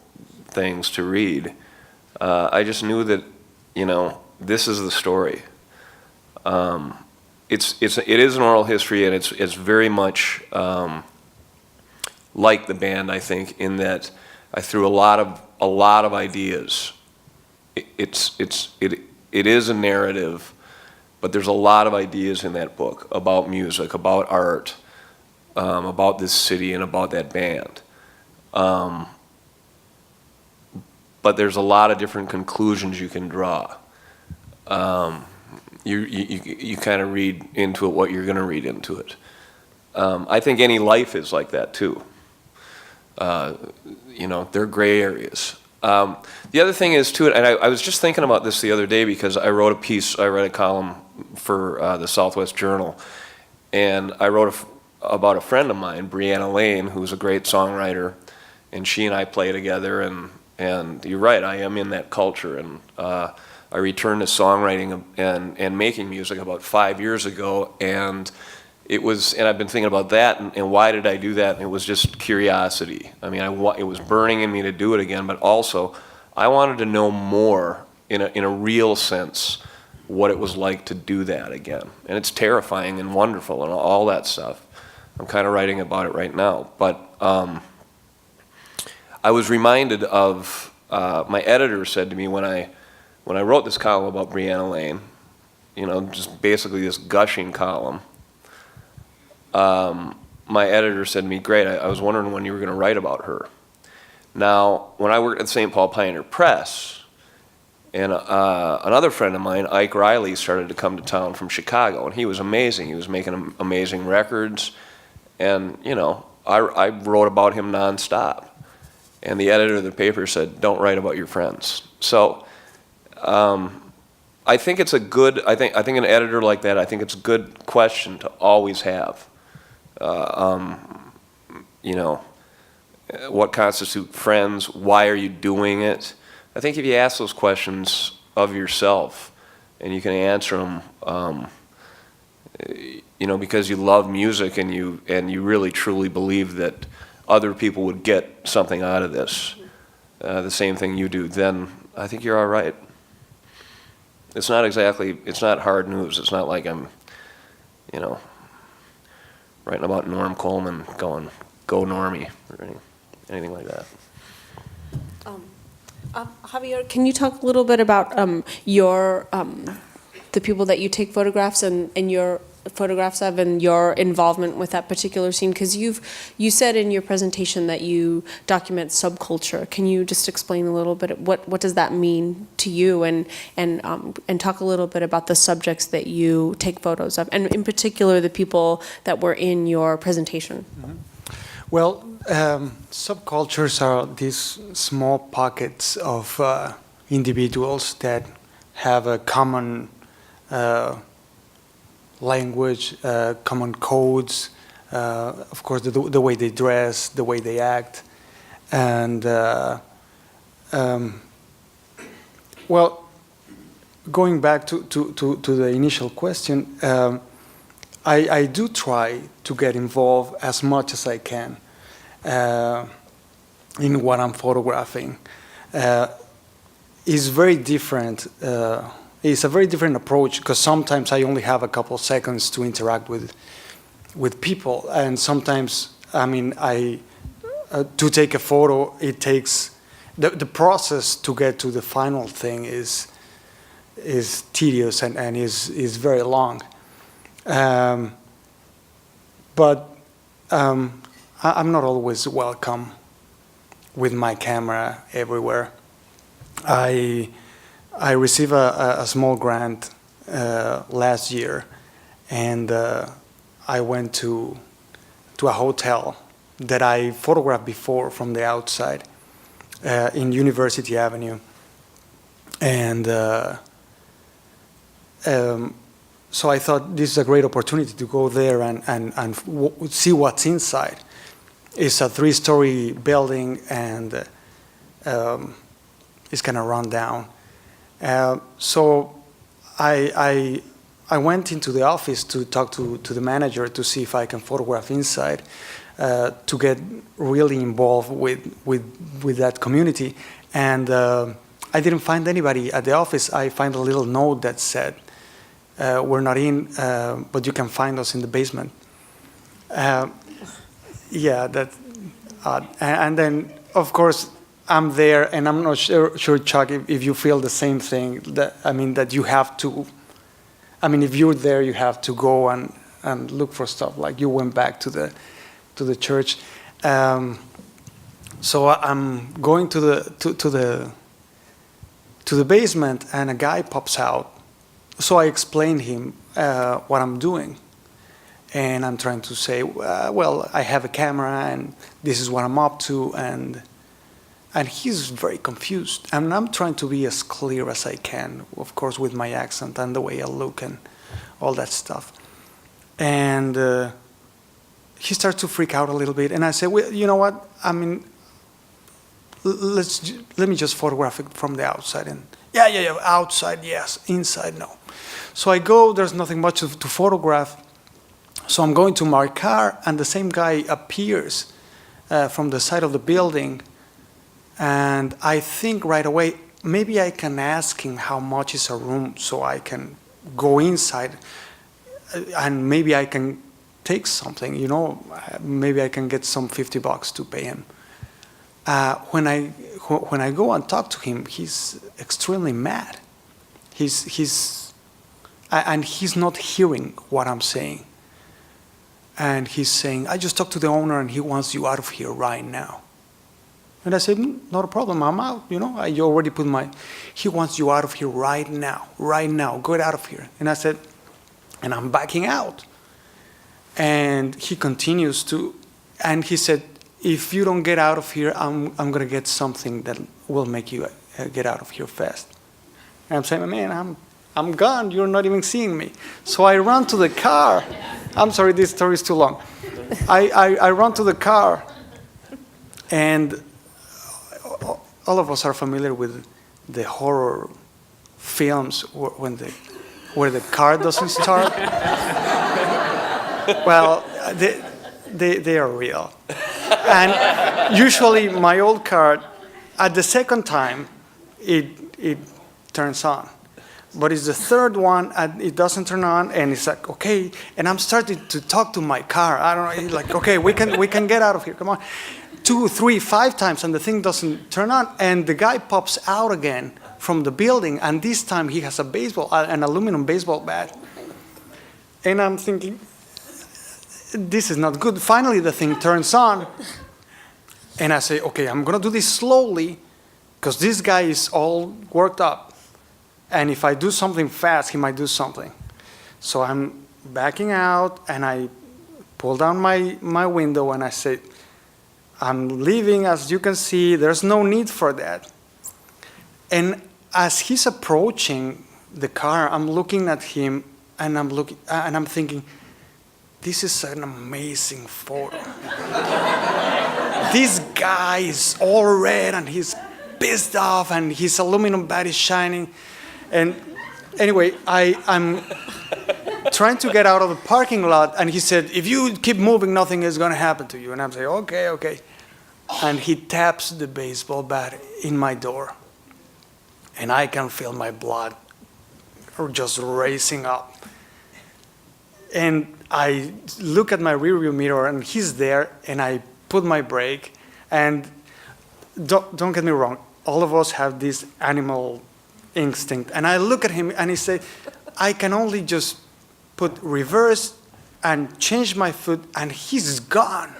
things to read. I just knew that, this is the story. It is an oral history, and it's very much like the band, I think, in that I threw a lot of ideas. It is a narrative, but there's a lot of ideas in that book about music, about art, about this city, and about that band. But there's a lot of different conclusions you can draw. You kind of read into it what you're going to read into it. I think any life is like that too. They're gray areas. The other thing is too, and I was just thinking about this the other day because I read a column for the Southwest Journal, and I wrote about a friend of mine, Brianna Lane, who's a great songwriter, and she and I play together, and you're right, I am in that culture, and I returned to songwriting and making music about 5 years ago, and I've been thinking about that, and why did I do that? And it was just curiosity. I mean, it was burning in me to do it again, but also I wanted to know more in a real sense what it was like to do that again. And it's terrifying and wonderful and all that stuff. I'm kind of writing about it right now. But I was reminded of, my editor said to me when I wrote this column about Brianna Lane, just basically this gushing column, my editor said to me, great, I was wondering when you were going to write about her. Now, when I worked at St. Paul Pioneer Press, and another friend of mine, Ike Riley, started to come to town from Chicago, and he was amazing. He was making amazing records, and, I wrote about him nonstop. And the editor of the paper said, don't write about your friends. So I think it's a good, I think an editor like that, I think it's a good question to always have. What constitutes friends? Why are you doing it? I think if you ask those questions of yourself and you can answer them, because you love music and you really truly believe that other people would get something out of this, the same thing you do, then I think you're all right. It's not hard news. It's not like I'm, writing about Norm Coleman going, go Normie, or anything like that. Javier, can you talk a little bit about the people that you take photographs and your photographs of and your involvement with that particular scene? Because you said in your presentation that you document subculture. Can you just explain a little bit what does that mean to you, and talk a little bit about the subjects that you take photos of, and in particular the people that were in your presentation? Mm-hmm. Well, subcultures are these small pockets of individuals that have a common language, common codes, of course the way they dress, the way they act, and well, going back to the initial question, I do try to get involved as much as I can in what I'm photographing. It's very different. It's a very different approach because sometimes I only have a couple seconds to interact with people, and sometimes, to take a photo, it takes the process to get to the final thing is tedious and is very long. But I'm not always welcome with my camera everywhere. I received a small grant last year, and I went to a hotel that I photographed before from the outside in University Avenue, and so I thought this is a great opportunity to go there and see what's inside. It's a 3-story building, and it's kind of run down. So I went into the office to talk to the manager to see if I can photograph inside, to get really involved with that community. And I didn't find anybody at the office. I find a little note that said, we're not in, but you can find us in the basement. Yeah, that's odd. And then, of course, I'm there, and I'm not sure Chuck, if you feel the same thing, that you have to, if you're there, you have to go and look for stuff, like you went back to the church. So I'm going to the basement, and a guy pops out. So I explain him what I'm doing. And I'm trying to say, well, I have a camera, and this is what I'm up to, and he's very confused. And I'm trying to be as clear as I can, of course, with my accent and the way I look and all that stuff. And he starts to freak out a little bit, and I say, well, you know what? Let me just photograph it from the outside. And yeah, outside, yes, inside, no. So I go, there's nothing much to photograph. So I'm going to my car, and the same guy appears from the side of the building, and I think right away, maybe I can ask him how much is a room so I can go inside, and maybe I can take something, maybe I can get some $50 to pay him. When I go and talk to him, he's extremely mad. And he's not hearing what I'm saying. And he's saying, I just talked to the owner, and he wants you out of here right now. And I said, not a problem, I'm out, I already put he wants you out of here right now, get out of here. And I said, and I'm backing out. And he continues and he said, if you don't get out of here, I'm going to get something that will make you get out of here fast. And I'm saying, man, I'm gone, you're not even seeing me. So I run to the car. I'm sorry, this story is too long. I run to the car, and all of us are familiar with the horror films where the car doesn't start. Well, they are real. And usually my old car, at the second time, it turns on. But it's the third one, and it doesn't turn on, and it's like, okay. And I'm starting to talk to my car. I don't know, like, okay, we can get out of here, come on. 2, 3, 5 times, and the thing doesn't turn on. And the guy pops out again from the building, and this time he has an aluminum baseball bat. And I'm thinking, this is not good. Finally, the thing turns on, and I say, okay, I'm going to do this slowly, because this guy is all worked up. And if I do something fast, he might do something. So I'm backing out, and I pull down my window, and I say, I'm leaving, as you can see, there's no need for that. And as he's approaching the car, I'm looking at him, and I'm thinking, this is an amazing photo. This guy is all red, and he's pissed off, and his aluminum bat is shining. And anyway, I'm trying to get out of the parking lot, and he said, if you keep moving, nothing is going to happen to you. And I'm saying, okay. And he taps the baseball bat in my door, and I can feel my blood just racing up. And I look at my rearview mirror, and he's there, and I put my brake. And don't get me wrong, all of us have this animal instinct. And I look at him, and he said, I can only just put reverse and change my foot, and he's gone.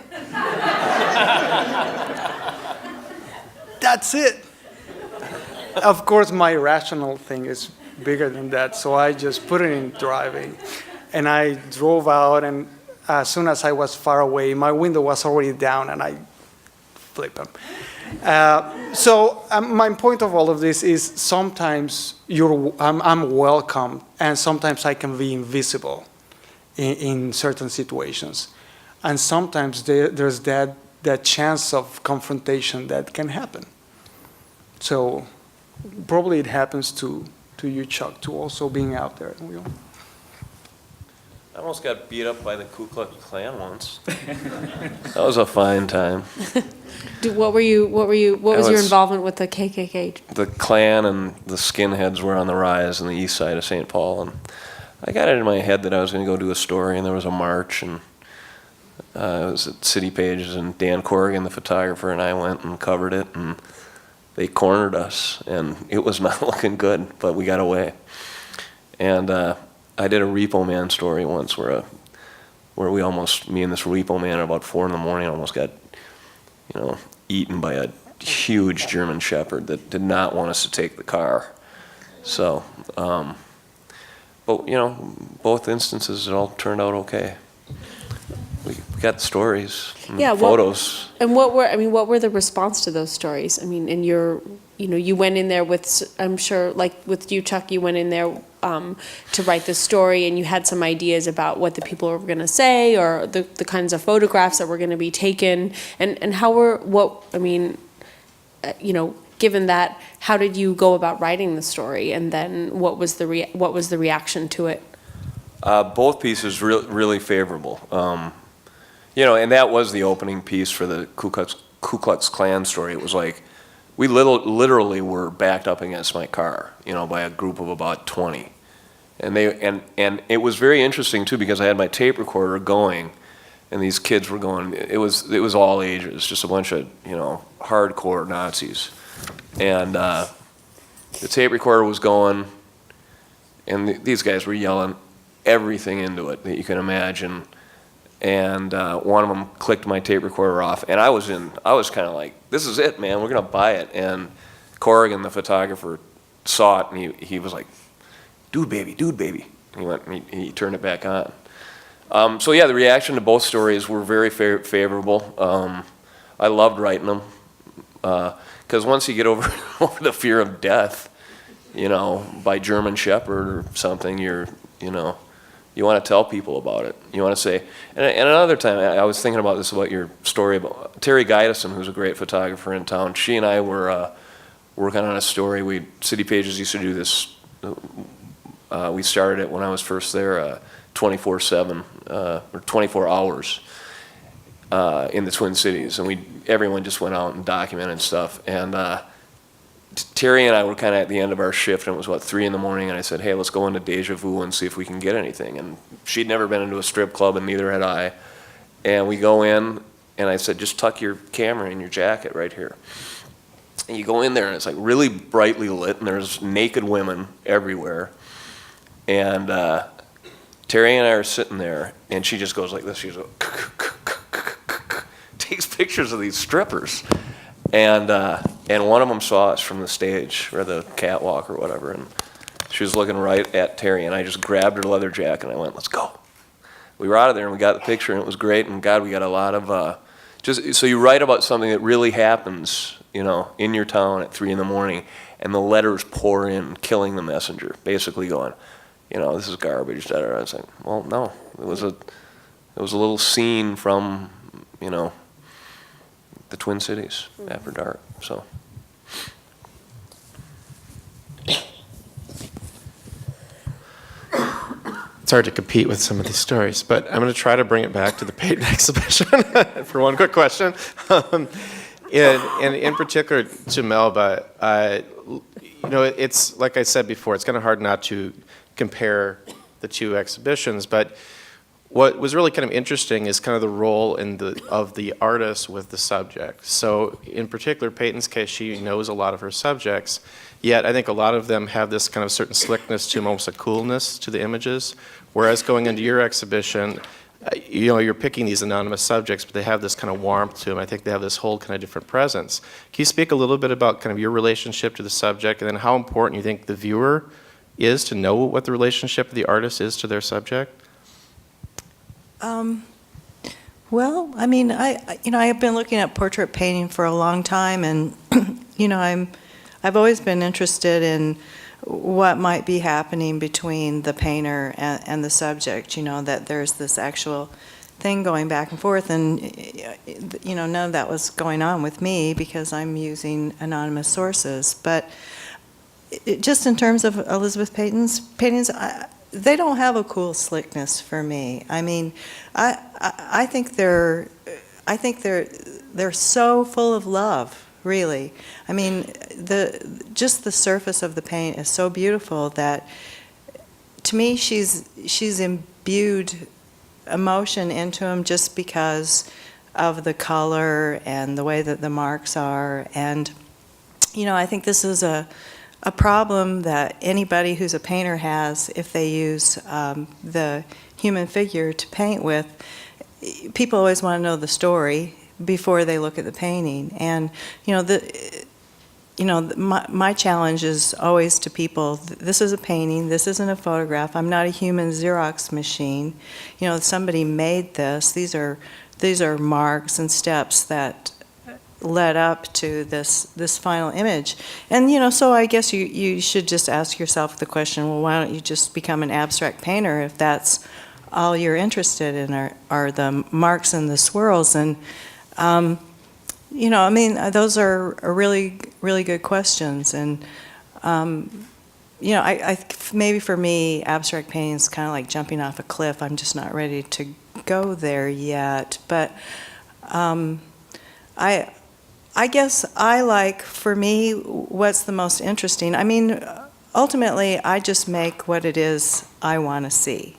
That's it. Of course, my rational thing is bigger than that, so I just put it in driving. And I drove out, and as soon as I was far away, my window was already down, and I flipped him. So my point of all of this is sometimes I'm welcome, and sometimes I can be invisible in certain situations. And sometimes there's that that chance of confrontation that can happen. So probably it happens to you, Chuck, too, also being out there. I almost got beat up by the Ku Klux Klan once. That was a fine time. What was your involvement with the KKK? The Klan and the skinheads were on the rise on the east side of St. Paul, and I got it in my head that I was going to go do a story, and there was a march, and it was at City Pages, and Dan Corrigan, the photographer, and I went and covered it, and they cornered us, and it was not looking good, but we got away. And I did a Repo Man story once where we almost, me and this Repo Man at about 4 in the morning almost got, eaten by a huge German Shepherd that did not want us to take the car. So, but both instances, it all turned out okay. We got stories, and photos. What were the response to those stories? I mean, and you went in there with, I'm sure, like with you, Chuck, you went in there to write the story, and you had some ideas about what the people were going to say, or the kinds of photographs that were going to be taken, and given that, how did you go about writing the story, and then what was the reaction to it? Both pieces really favorable. And that was the opening piece for the Ku Klux Klan story. It was like, we literally were backed up against my car, by a group of about 20. And it was very interesting too, because I had my tape recorder going, and these kids were going. It was all ages, just a bunch of hardcore Nazis. And the tape recorder was going, and these guys were yelling everything into it that you can imagine. And one of them clicked my tape recorder off, and I was kind of like, this is it, man, we're gonna buy it. And Corrigan, the photographer, saw it, and he was like, dude baby. And he went and he turned it back on. So yeah, the reaction to both stories were very favorable. I loved writing them, because once you get over the fear of death, by German Shepherd or something, you want to tell people about it. You want to say, and another time, I was thinking about this, about your story about Terry Gideson, who's a great photographer in town. She and I were working on a story. City Pages used to do this. We started it when I was first there, 24/7 or 24 hours in the Twin Cities, and everyone just went out and documented stuff. And Terry and I were kind of at the end of our shift, and it was about 3 in the morning, and I said, hey, let's go into Deja Vu and see if we can get anything. And she'd never been into a strip club, and neither had I. And we go in, and I said, just tuck your camera in your jacket right here. And you go in there, and it's like really brightly lit, and there's naked women everywhere. And Terry and I are sitting there, and she just goes like this. She goes, takes pictures of these strippers. And one of them saw us from the stage, or the catwalk or whatever, and she was looking right at Terry, and I just grabbed her leather jacket, and I went, let's go. We were out of there, and we got the picture, and it was great, and God, we got a lot of, so you write about something that really happens, in your town at 3 in the morning, and the letters pour in, killing the messenger, basically going, this is garbage, da, da, da. I was like, well, no, it was a little scene from, the Twin Cities after dark. So it's hard to compete with some of these stories, but I'm going to try to bring it back to the Peyton exhibition for one quick question. In particular to Melba, it's like I said before, it's kind of hard not to compare the two exhibitions, but what was really kind of interesting is kind of the role of the artist with the subject. So in particular, Peyton's case, she knows a lot of her subjects, yet I think a lot of them have this kind of certain slickness to them, almost a coolness to the images. Whereas going into your exhibition, you're picking these anonymous subjects, but they have this kind of warmth to them. I think they have this whole kind of different presence. Can you speak a little bit about kind of your relationship to the subject, and then how important you think the viewer is to know what the relationship of the artist is to their subject? Well, I mean, I have been looking at portrait painting for a long time, and I've always been interested in what might be happening between the painter and the subject. That there's this actual thing going back and forth, and none of that was going on with me because I'm using anonymous sources. But just in terms of Elizabeth Peyton's paintings, they don't have a cool slickness for me. I mean, I think they're so full of love, really. I mean, just the surface of the paint is so beautiful that, to me, she's imbued emotion into them just because of the color and the way that the marks are. And I think this is a problem that anybody who's a painter has if they use the human figure to paint with. People always want to know the story before they look at the painting. And my challenge is always to people, this is a painting, this isn't a photograph. I'm not a human Xerox machine. Somebody made this. These are marks and steps that led up to this final image. And so I guess you should just ask yourself the question, well, why don't you just become an abstract painter if that's all you're interested in are the marks and the swirls? And those are really, really good questions. And, maybe for me, abstract painting is kind of like jumping off a cliff. I'm just not ready to go there yet. But I guess for me, what's the most interesting? I mean, ultimately, I just make what it is I want to see.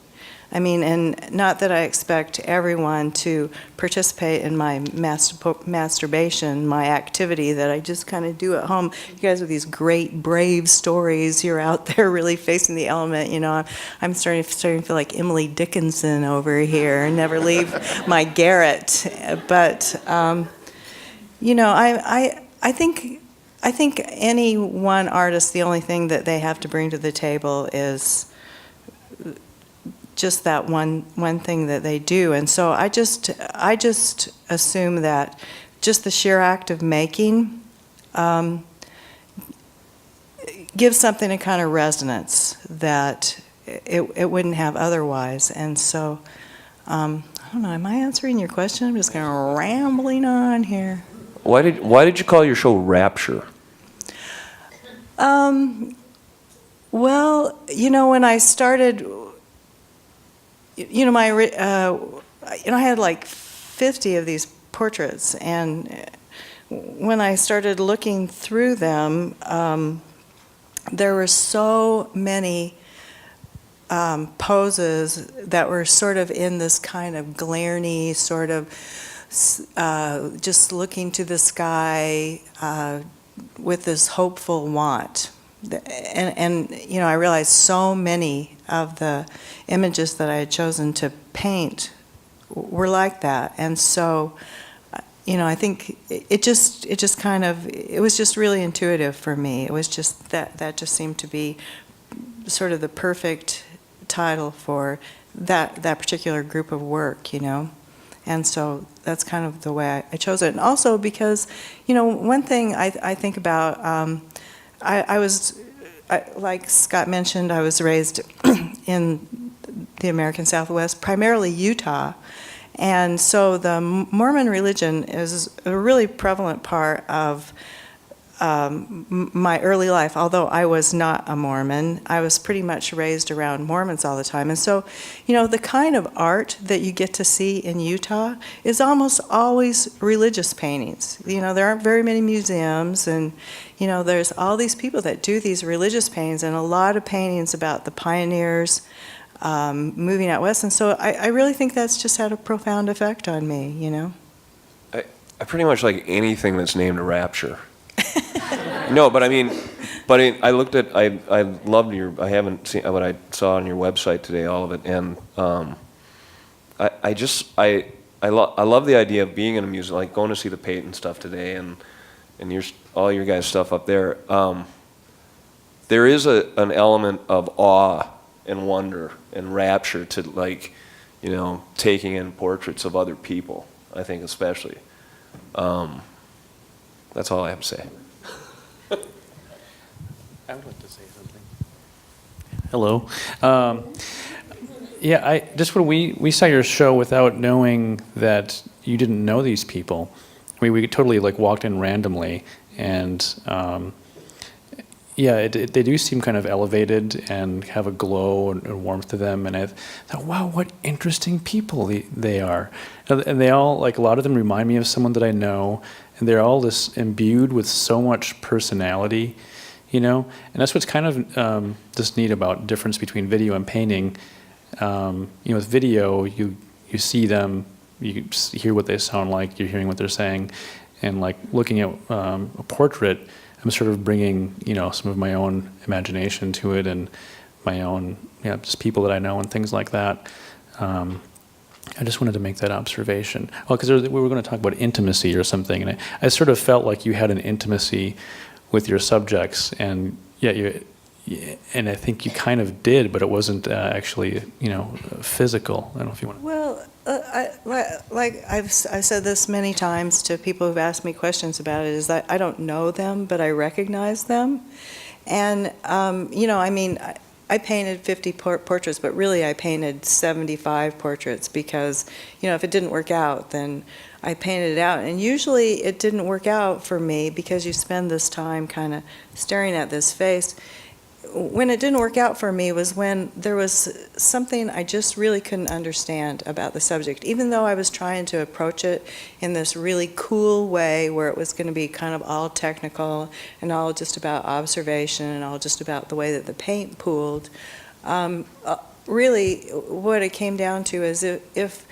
I mean, and not that I expect everyone to participate in my masturbation, my activity that I just kind of do at home. You guys have these great, brave stories. You're out there really facing the element. I'm starting to feel like Emily Dickinson over here and never leave my garret. But, I think any one artist, the only thing that they have to bring to the table is just that one thing that they do. And so I just assume that just the sheer act of making gives something a kind of resonance that it wouldn't have otherwise. And so I don't know, am I answering your question? I'm just kind of rambling on here. Why did you call your show Rapture? Well, when I started, I had like 50 of these portraits, and when I started looking through them, there were so many poses that were sort of in this kind of Glarney sort of just looking to the sky with this hopeful want. And I realized so many of the images that I had chosen to paint were like that. And so, I think it was just really intuitive for me. It was just that just seemed to be sort of the perfect title for that particular group of work, And so that's kind of the way I chose it. And also because, one thing I think about, like Scott mentioned, I was raised in the American Southwest, primarily Utah. And so the Mormon religion is a really prevalent part of my early life. Although I was not a Mormon, I was pretty much raised around Mormons all the time. And so, the kind of art that you get to see in Utah is almost always religious paintings. There aren't very many museums, and, there's all these people that do these religious paintings, and a lot of paintings about the pioneers moving out west. And so I really think that's just had a profound effect on me, I pretty much like anything that's named Rapture. No, but I looked at, I loved I haven't seen what I saw on your website today, all of it, and I love the idea of being in a museum, like going to see the Peyton stuff today, and all your guys' stuff up there. There is an element of awe and wonder and rapture to taking in portraits of other people, I think especially. That's all I have to say. I would like to say something. Hello. Yeah, just when we saw your show without knowing that you didn't know these people. I mean, we totally like walked in randomly, and yeah, they do seem kind of elevated and have a glow and warmth to them. And I thought, wow, what interesting people they are. And they all, like, a lot of them remind me of someone that I know, and they're all this imbued with so much personality, you know. And that's what's kind of just neat about difference between video and painting. You know, with video, you see them, you hear what they sound like, you're hearing what they're saying, and like looking at a portrait, I'm sort of bringing, you know, some of my own imagination to it and my own, just people that I know and things like that. I just wanted to make that observation. Well, because we were going to talk about intimacy or something, and I sort of felt like you had an intimacy with your subjects, and and I think you kind of did, but it wasn't actually, you know, physical. I don't know if you want to. Well, I've said this many times to people who've asked me questions about it, is that I don't know them, but I recognize them. And, you know, I mean, I painted 50 portraits, but really I painted 75 portraits because, you know, if it didn't work out, then I painted it out. And usually it didn't work out for me because you spend this time kind of staring at this face. When it didn't work out for me was when there was something I just really couldn't understand about the subject, even though I was trying to approach it in this really cool way where it was going to be kind of all technical and all just about observation and all just about the way that the paint pooled. Really, what it came down to is if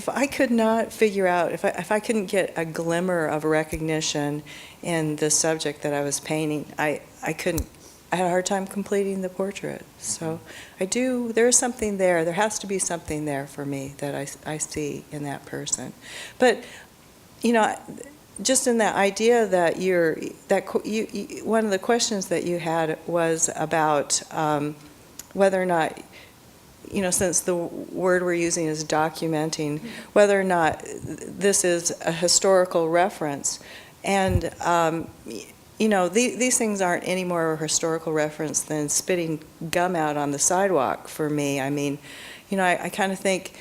I could not figure out, if I couldn't get a glimmer of recognition in the subject that I was painting, I had a hard time completing the portrait. So there's something there. There has to be something there for me that I see in that person. But, you know, just in that idea that one of the questions that you had was about whether or not, you know, since the word we're using is documenting, whether or not this is a historical reference. And, you know, these things aren't any more a historical reference than spitting gum out on the sidewalk for me. I mean, you know, I kind of think,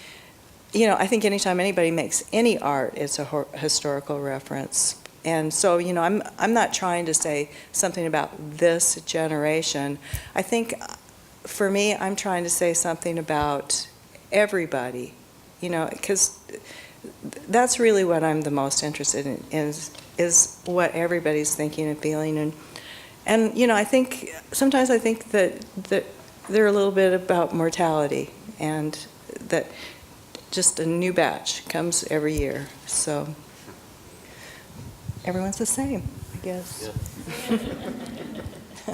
you know, I think anytime anybody makes any art, it's a historical reference. And so, you know, I'm not trying to say something about this generation. I think, for me, I'm trying to say something about everybody, you know, because that's really what I'm the most interested in, is what everybody's thinking and feeling. And you know, I think sometimes I think that they're a little bit about mortality, and that just a new batch comes every year. So everyone's the same, I guess. Yeah.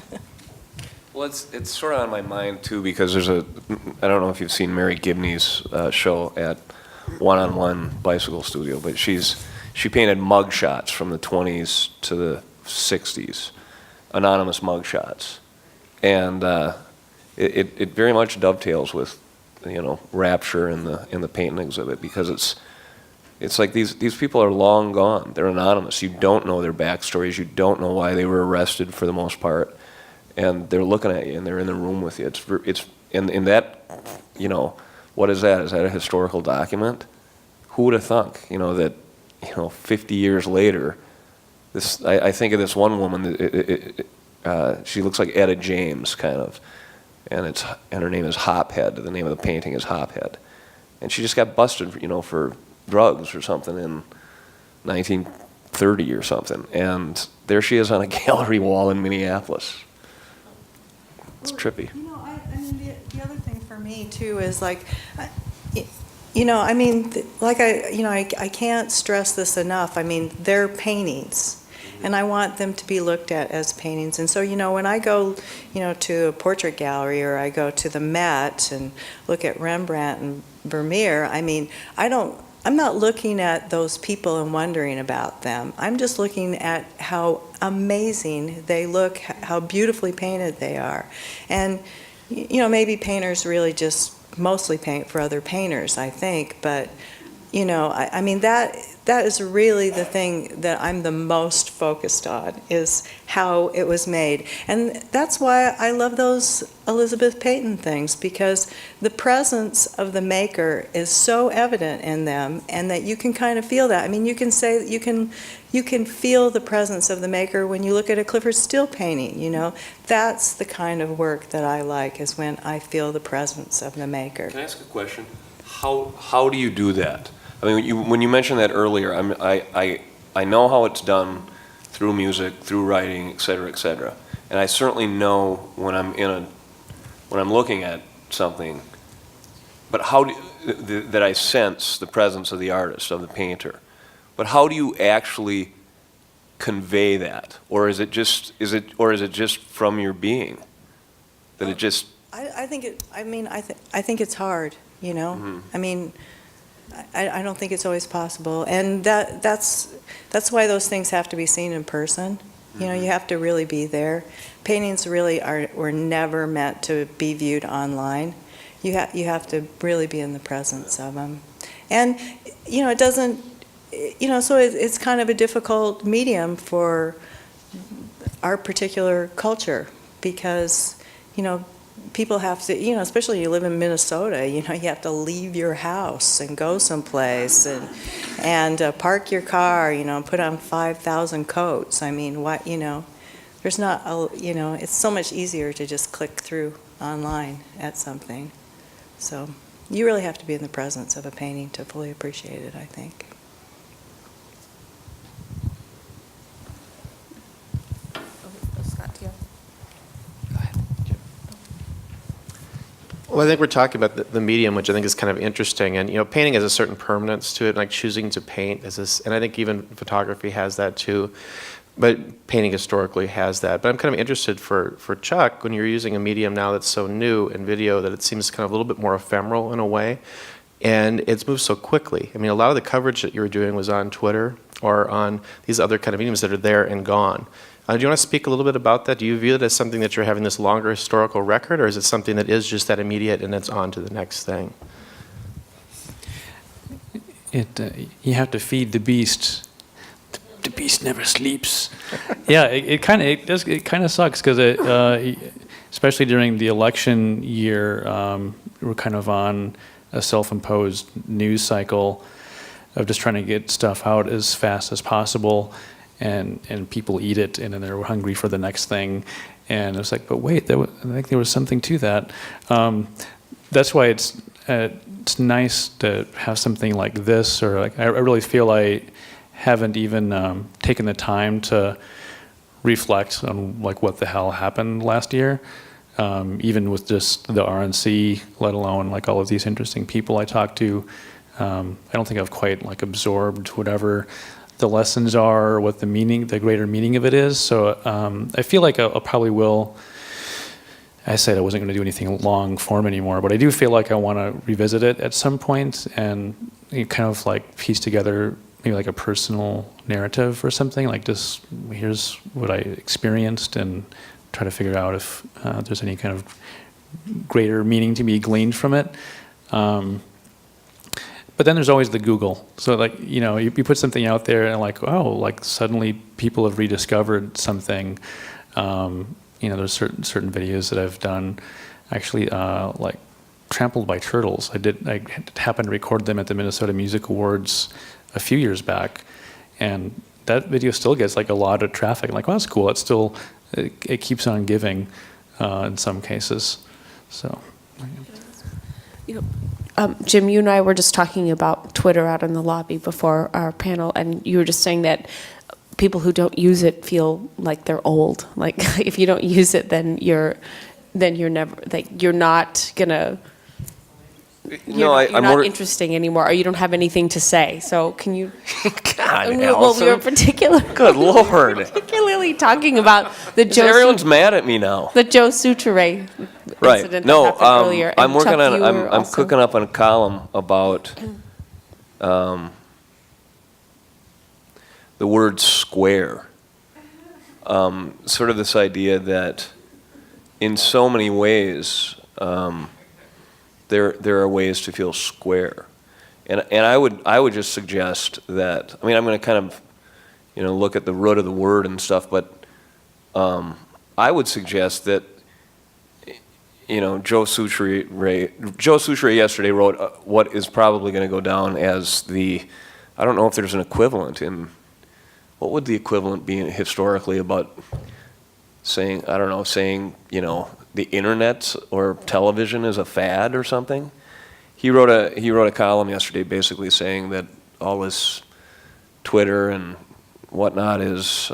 Well, it's sort of on my mind too, because there's I don't know if you've seen Mary Gibney's show at One-on-One Bicycle Studio, but she painted mug shots from the 20s to the 60s, anonymous mug shots, and it very much dovetails with, you know, Rapture in the painting exhibit, because it's like these people are long gone. They're anonymous. You don't know their backstories. You don't know why they were arrested for the most part, and they're looking at you and they're in the room with you. It's in that, you know, what is that? Is that a historical document? Who would have thunk, you know, that, you know, 50 years later, this I think of this one woman. She looks like Etta James, kind of, and her name is Hophead. The name of the painting is Hophead, and she just got busted, you know, for drugs or something in 1930 or something, and there she is on a gallery wall in Minneapolis. It's trippy. You know, I mean, the other thing for me too is like, you know, I mean, like I can't stress this enough. I mean, they're paintings, and I want them to be looked at as paintings. And so, you know, when I go, you know, to a portrait gallery, or I go to the Met and look at Rembrandt and Vermeer, I mean, I'm not looking at those people and wondering about them. I'm just looking at how amazing they look, how beautifully painted they are. And, you know, maybe painters really just mostly paint for other painters, I think. But, you know, I mean, that that is really the thing that I'm the most focused on, is how it was made. And that's why I love those Elizabeth Peyton things, because the presence of the maker is so evident in them, and that you can kind of feel that. I mean, you can say that you can feel the presence of the maker when you look at a Clifford Still painting, you know. That's the kind of work that I like, is when I feel the presence of the maker. Can I ask a question? How do you do that? I mean, when you mentioned that earlier, I know how it's done through music, through writing, et cetera, and I certainly know when I'm looking at something. But that I sense the presence of the artist, of the painter. But how do you actually convey that, or is it just from your being that it just? I think it's hard. You know, Mm-hmm. I mean, I don't think it's always possible, and that's why those things have to be seen in person. You know, you have to really be there. Paintings really were never meant to be viewed online. You have to really be in the presence of them, and you know, it doesn't. You know, so it's kind of a difficult medium for our particular culture, because you know, people have to, you know, especially you live in Minnesota, you know, you have to leave your house and go someplace and park your car, you know, put on 5,000 coats. I mean, what, you know, there's not, you know, it's so much easier to just click through online at something. So you really have to be in the presence of a painting to fully appreciate it, I think. Well, I think we're talking about the medium, which I think is kind of interesting. And, you know, painting has a certain permanence to it, like choosing to paint is this, and I think even photography has that too. But painting historically has that. But I'm kind of interested for Chuck, when you're using a medium now that's so new in video, that it seems kind of a little bit more ephemeral in a way. And it's moved so quickly. I mean, a lot of the coverage that you were doing was on Twitter or on these other kind of mediums that are there and gone. Do you want to speak a little bit about that? Do you view it as something that you're having this longer historical record, or is it something that is just that immediate and it's on to the next thing? You have to feed the beast. The beast never sleeps. Yeah, it kind of sucks, because especially during the election year, we're kind of on a self-imposed news cycle of just trying to get stuff out as fast as possible. And people eat it, and then they're hungry for the next thing. And it's like, but wait, I think there was something to that. That's why it's nice to have something like this, or like I really feel I haven't even taken the time to reflect on like what the hell happened last year, even with just the RNC, let alone like all of these interesting people I talked to. I don't think I've quite like absorbed whatever the lessons are, what the greater meaning of it is. So I feel like I probably will. I said I wasn't going to do anything long form anymore, but I do feel like I want to revisit it at some point and kind of like piece together maybe like a personal narrative or something, like just here's what I experienced, and try to figure out if there's any kind of greater meaning to be gleaned from it. But then there's always the Google. So like, you know, you put something out there and like, oh, like suddenly people have rediscovered something. You know, there's certain videos that I've done, actually, like Trampled by Turtles. I happened to record them at the Minnesota Music Awards a few years back, and that video still gets like a lot of traffic. I'm like, well, that's cool. It's still, it keeps on giving in some cases. So. Jim, you and I were just talking about Twitter out in the lobby before our panel, and you were just saying that people who don't use it feel like they're old. Like if you don't use it, then you're never, like you're not gonna. You're not interesting anymore, or you don't have anything to say. So can you? God, well, we were Good Lord. particularly talking about the Joe. Everyone's mad at me now. The Joe Suture Right. incident No, that happened earlier. I'm And working Chuck, on. you were I'm also- cooking up a column about the word square. Sort of this idea that, in so many ways, there are ways to feel square, And I would just suggest that, I mean, I'm going to kind of, look at the root of the word and stuff, but I would suggest that, Joe Soucheray yesterday wrote what is probably going to go down as I don't know if there's an equivalent what would the equivalent be historically about saying, the internet or television is a fad or something? He wrote a column yesterday basically saying that all this Twitter and whatnot is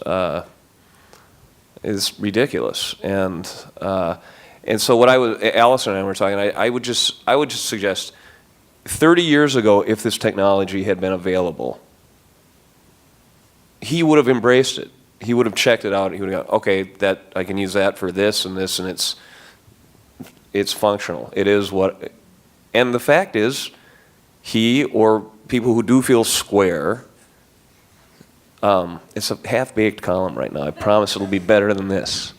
ridiculous, and so Allison and I were talking. I would just suggest 30 years ago, if this technology had been available, he would have embraced it. He would have checked it out. He would have gone, okay, that I can use that for this and this, and it's functional. It is what. And the fact is, he or people who do feel square, it's a half-baked column right now. I promise it'll be better than this.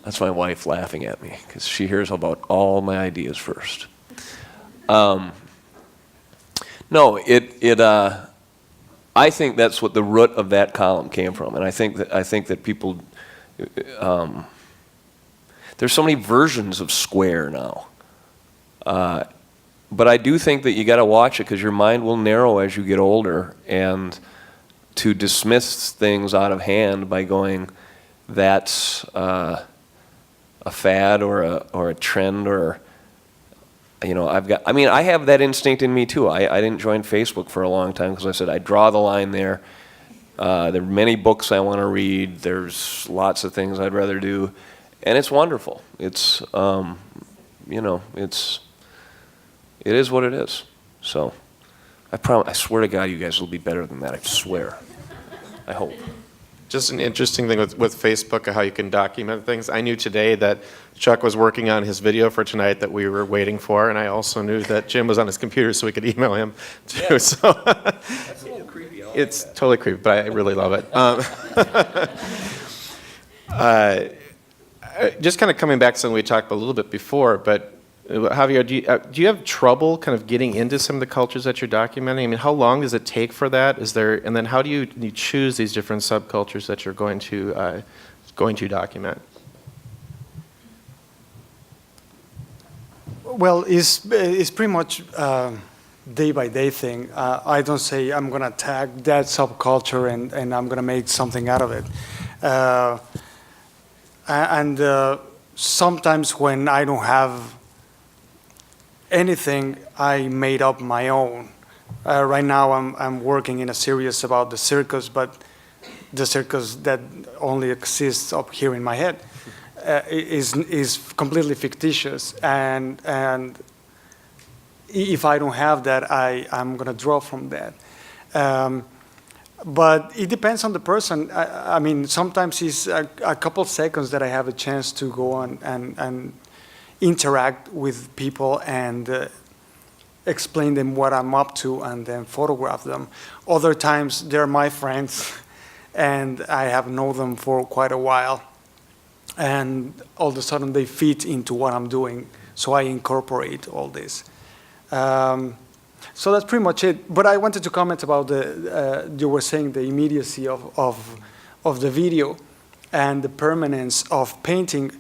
That's my wife laughing at me, because she hears about all my ideas first. No, I think that's what the root of that column came from, and I think that people, there's so many versions of square now. But I do think that you got to watch it, because your mind will narrow as you get older, and to dismiss things out of hand by going, that's a fad or a trend, or I have that instinct in me too. I didn't join Facebook for a long time because I said I draw the line there. There are many books I want to read. There's lots of things I'd rather do. And it's wonderful. It's, it is what it is. So, I swear to God, you guys will be better than that. I swear. I hope. Just an interesting thing with Facebook, how you can document things. I knew today that Chuck was working on his video for tonight that we were waiting for, and I also knew that Jim was on his computer so we could email him too. Yeah. So that's a little creepy. It's totally creepy, but I really love it. Just kind of coming back to something we talked about a little bit before, but Javier, do you have trouble kind of getting into some of the cultures that you're documenting? I mean, how long does it take for that? And then how do you choose these different subcultures that you're going to document? Well, it's pretty much day by day thing. I don't say I'm gonna tag that subculture and I'm gonna make something out of it. Sometimes when I don't have anything, I made up my own. Right now I'm working in a series about the circus, but the circus that only exists up here in my head is completely fictitious. And if I don't have that, I'm gonna draw from that. But it depends on the person. I mean, sometimes it's a couple seconds that I have a chance to go on and interact with people and explain them what I'm up to and then photograph them. Other times they're my friends and I have known them for quite a while, and all of a sudden they fit into what I'm doing, so I incorporate all this. So that's pretty much it. But I wanted to comment about you were saying the immediacy of the video and the permanence of painting.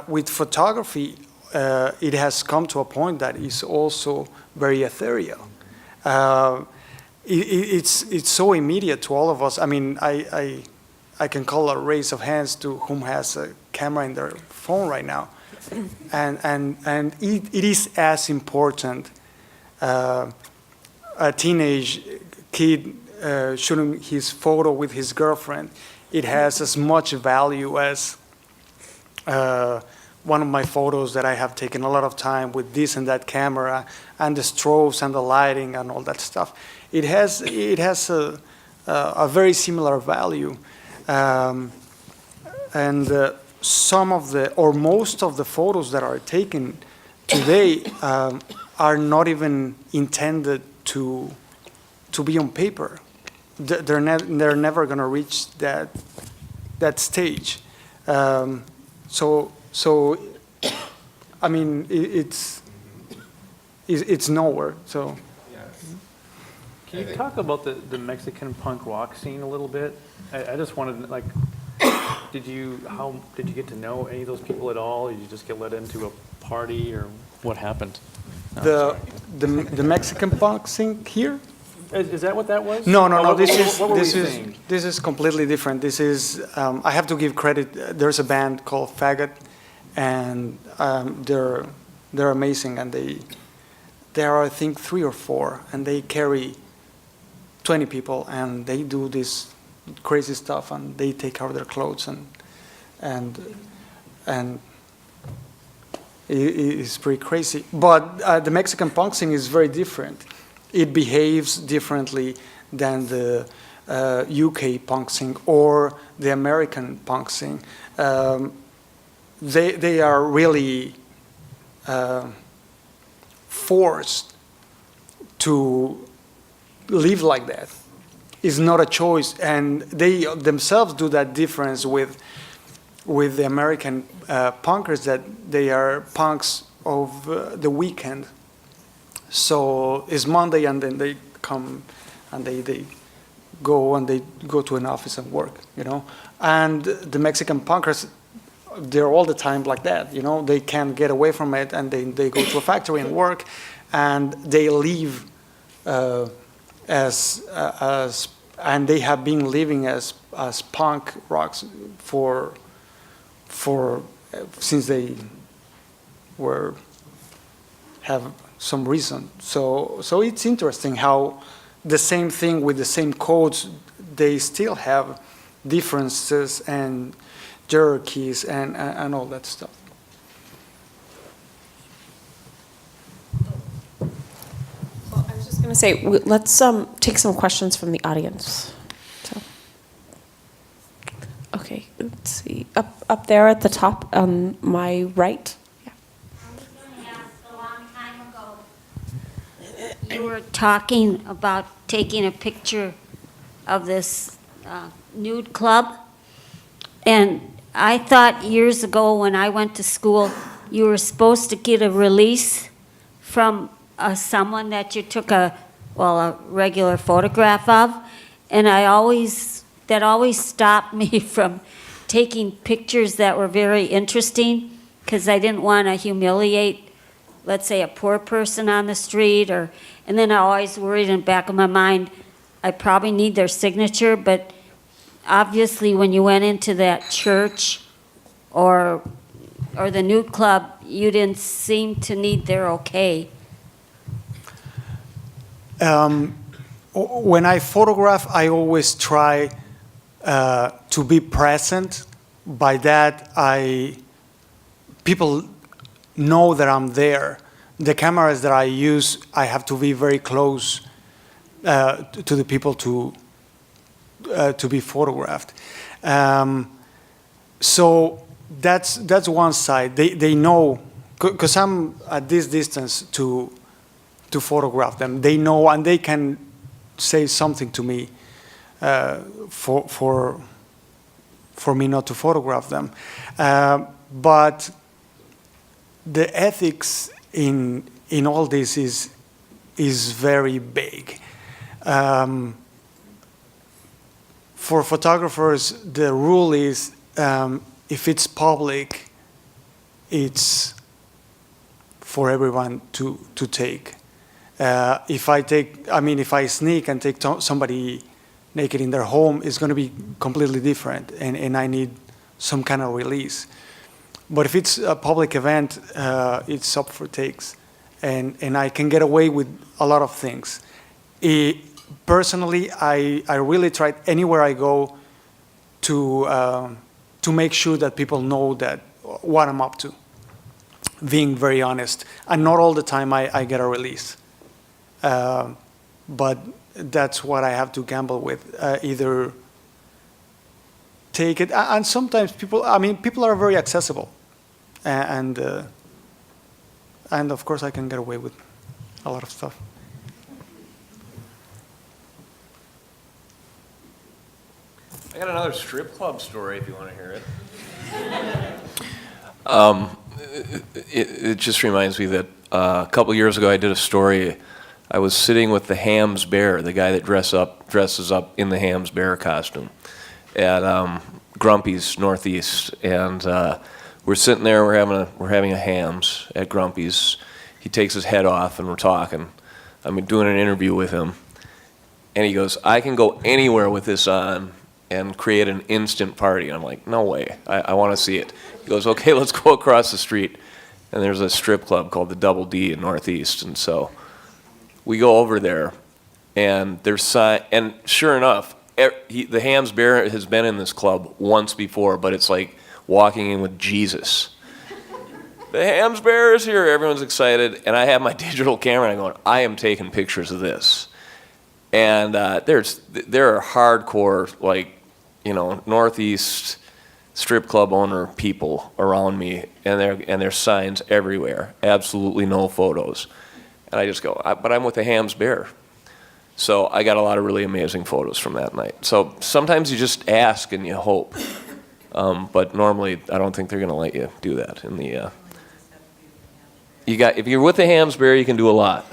With photography, it has come to a point that is also very ethereal. It's so immediate to all of us. I mean, I can call a raise of hands to whom has a camera in their phone right now, and it is as important. A teenage kid shooting his photo with his girlfriend, it has as much value as one of my photos that I have taken a lot of time with this and that camera and the strobes and the lighting and all that stuff. It has a very similar value, and some of or most of the photos that are taken today are not even intended to be on paper. They're never going to reach that stage. So I mean, it's nowhere. So. Can you talk about the Mexican punk rock scene a little bit? I just wanted, like, did you get to know any of those people at all? Or did you just get let into a party, or what happened? The Mexican punk scene here? Is that what that was? No. This is completely different. This is I have to give credit. There's a band called Faggot, and they're amazing, and there are, I think, 3 or 4, and they carry 20 people, and they do this crazy stuff, and they take out their clothes, and it's pretty crazy. But the Mexican punk scene is very different. It behaves differently than the UK punk scene or the American punk scene. They are really forced to live like that. It's not a choice, and they themselves do that difference with the American punkers, that they are punks of the weekend. So it's Monday, and then they come and they go to an office and work, you know. And the Mexican punkers, they're all the time like that, you know. They can't get away from it, and they go to a factory and work, and they leave and they have been living as punk rocks since they have some reason. So it's interesting how the same thing with the same codes, they still have differences and hierarchies and all that stuff. Well, I was just going to say, let's take some questions from the audience. So, okay, let's see. Up there at the top on my right. You were talking about taking a picture of this nude club, and I thought years ago when I went to school, you were supposed to get a release from someone that you took a regular photograph of, and that always stopped me from taking pictures that were very interesting, because I didn't want to humiliate, let's say, a poor person on the street, and then I always worried in the back of my mind, I probably need their signature, but obviously when you went into that church or the nude club, you didn't seem to need their okay. When I photograph, I always try to be present. By that, people know that I'm there. The cameras that I use, I have to be very close to the people to be photographed. So that's one side. They know, because I'm at this distance to photograph them. They know, and they can say something to me for me not to photograph them. But the ethics in all this is very big. For photographers, the rule is if it's public, it's for everyone to take. If I sneak and take somebody naked in their home, it's going to be completely different, and I need some kind of release. But if it's a public event, it's up for takes, and I can get away with a lot of things. Personally, I really tried anywhere I go to make sure that people know that what I'm up to, being very honest. And not all the time I get a release. But that's what I have to gamble with. Either take it, and sometimes people are very accessible, and of course I can get away with a lot of stuff. I got another strip club story if you want to hear it. It just reminds me that a couple years ago, I did a story. I was sitting with the Hams Bear, the guy that dresses up in the Hams Bear costume, at Grumpy's Northeast, and we're sitting there. We're having a Hams at Grumpy's. He takes his head off, and we're talking. I'm doing an interview with him, and he goes, "I can go anywhere with this on and create an instant party." And I'm like, "No way! I want to see it." He goes, "Okay, let's go across the street." And there's a strip club called the Double D in Northeast, and so we go over there, and and sure enough, the Hams Bear has been in this club once before, but it's like walking in with Jesus. The Hams Bear is here. Everyone's excited, and I have my digital camera, and I'm going, I am taking pictures of this. And there are hardcore, like, Northeast strip club owner people around me, and there's signs everywhere. Absolutely no photos. And I just go, but I'm with the Hams Bear. So I got a lot of really amazing photos from that night. So sometimes you just ask and you hope. But normally, I don't think they're going to let you do that. If you're with the Hams Bear, you can do a lot.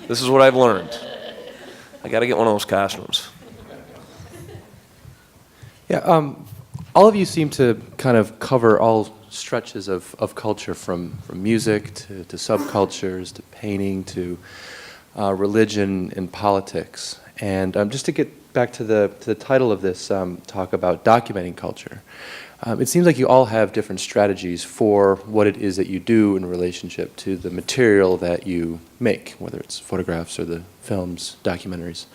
This is what I've learned. I got to get one of those costumes. Yeah, all of you seem to kind of cover all stretches of culture, from music to subcultures to painting to religion and politics. And just to get back to the title of this talk about documenting culture, it seems like you all have different strategies for what it is that you do in relationship to the material that you make, whether it's photographs or the films, documentaries.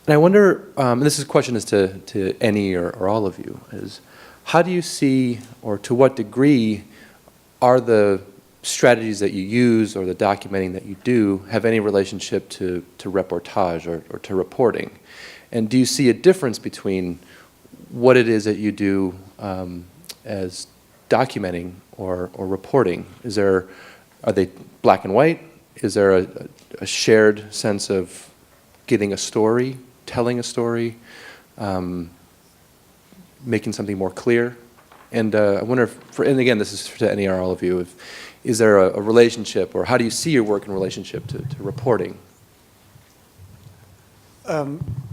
And I wonder, and this is a question is to any or all of you, is how do you see, or to what degree are the strategies that you use or the documenting that you do have any relationship to reportage or to reporting? And do you see a difference between what it is that you do as documenting or reporting? Are they black and white? Is there a shared sense of getting a story, telling a story, making something more clear? And I wonder and again, this is to any or all of you, is there a relationship, or how do you see your work in relationship to reporting?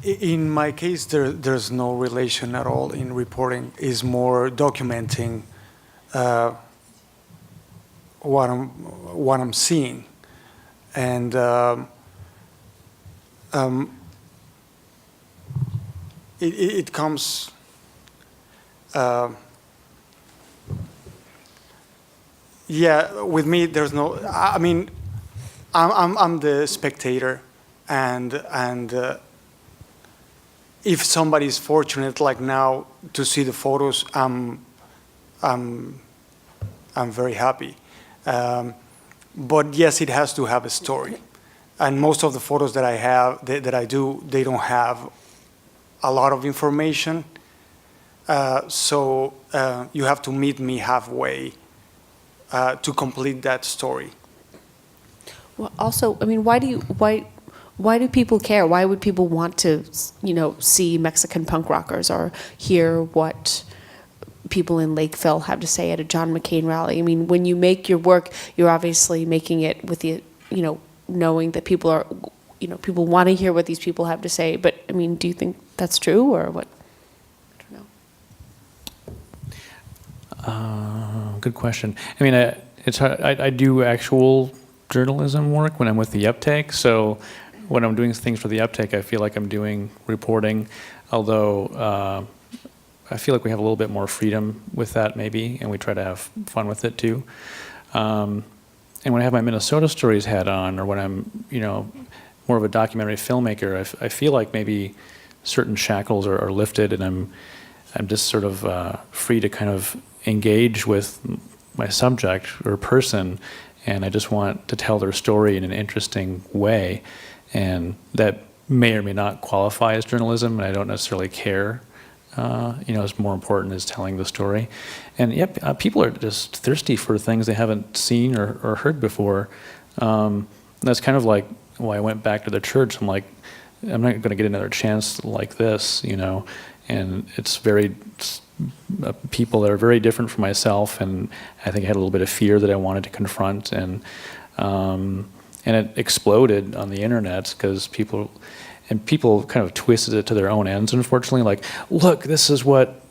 In my case, there's no relation at all in reporting. It's more documenting what I'm seeing, and it comes. Yeah, with me, there's no. I mean, I'm the spectator. And if somebody's fortunate, like now, to see the photos, I'm very happy. But yes, it has to have a story. And most of the photos that I have, that I do, they don't have a lot of information. So you have to meet me halfway to complete that story. Well, also, I mean, why do people care? Why would people want to, see Mexican punk rockers or hear what people in Lakeville have to say at a John McCain rally? I mean, when you make your work, you're obviously making it with the, knowing that people are, people want to hear what these people have to say. But I mean, do you think that's true, or what? I don't know. Good question. I mean, it's hard. I do actual journalism work when I'm with the Uptake, so when I'm doing things for the Uptake, I feel like I'm doing reporting, although I feel like we have a little bit more freedom with that maybe, and we try to have fun with it too. And when I have my Minnesota Stories hat on, or when I'm, more of a documentary filmmaker, I feel like maybe certain shackles are lifted, and I'm just sort of free to kind of engage with my subject or person, and I just want to tell their story in an interesting way. And that may or may not qualify as journalism, and I don't necessarily care. It's more important is telling the story. And people are just thirsty for things they haven't seen or heard before. That's kind of like why I went back to the church. I'm like, I'm not going to get another chance like this, and it's people that are very different from myself, and I think I had a little bit of fear that I wanted to confront, and And it exploded on the internet because people kind of twisted it to their own ends, unfortunately. Like, look, this is what,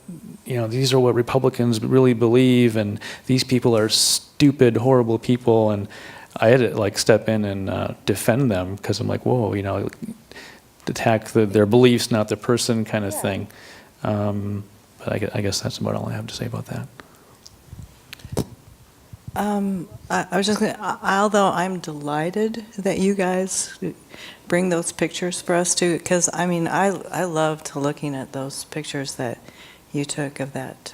these are what Republicans really believe, and these people are stupid, horrible people. And I had to like step in and defend them because I'm like, whoa, attack their beliefs, not the person, kind of thing. But I guess that's about all I have to say about that. I was just going to, although I'm delighted that you guys bring those pictures for us to, because I loved looking at those pictures that you took of that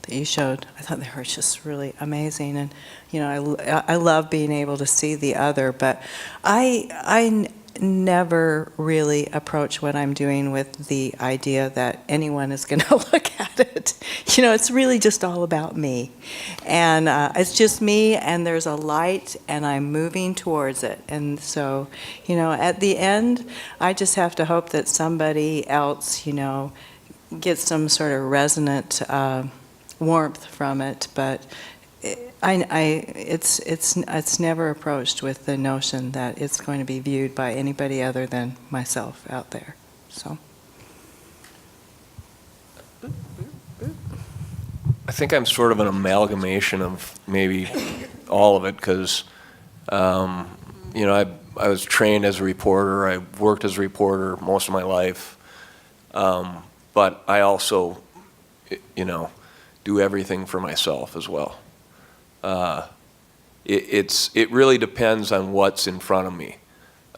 you showed. I thought they were just really amazing, and I love being able to see the other, but I never really approach what I'm doing with the idea that anyone is going to look at it. It's really just all about me. And it's just me, and there's a light, and I'm moving towards it. And so, at the end, I just have to hope that somebody else, gets some sort of resonant warmth from it. But it's never approached with the notion that it's going to be viewed by anybody other than myself out there. So I think I'm sort of an amalgamation of maybe all of it because, I was trained as a reporter. I worked as a reporter most of my life, but I also, do everything for myself as well. It really depends on what's in front of me,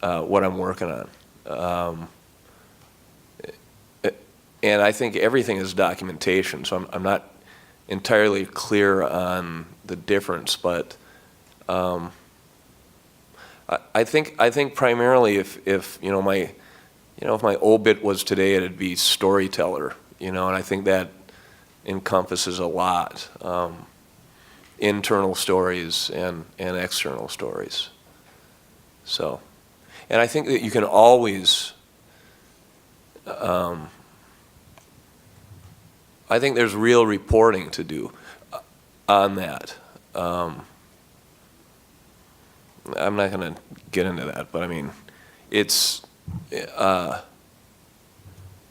what I'm working on. And I think everything is documentation, so I'm not entirely clear on the difference, but I think primarily if my obit was today, it'd be storyteller, and I think that encompasses a lot. Internal stories and external stories. So, and I think that you can always, I think there's real reporting to do on that. I'm not going to get into that, but it's,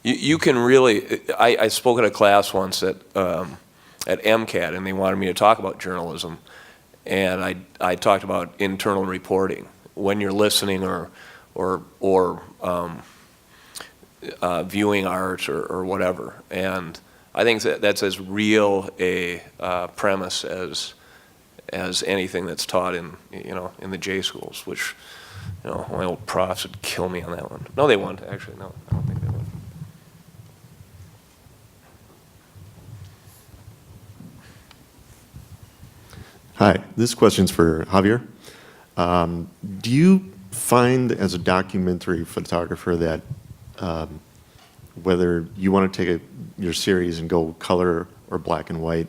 you can really, I spoke at a class once at MCAT, and they wanted me to talk about journalism, and I talked about internal reporting when you're listening or viewing art or whatever. And I think that's as real a premise as anything that's taught in the J schools, which my old profs would kill me on that one. No, they won't actually. No, I don't think they would. Hi, this question's for Xavier. Do you find as a documentary photographer that whether you want to take your series and go color or black and white,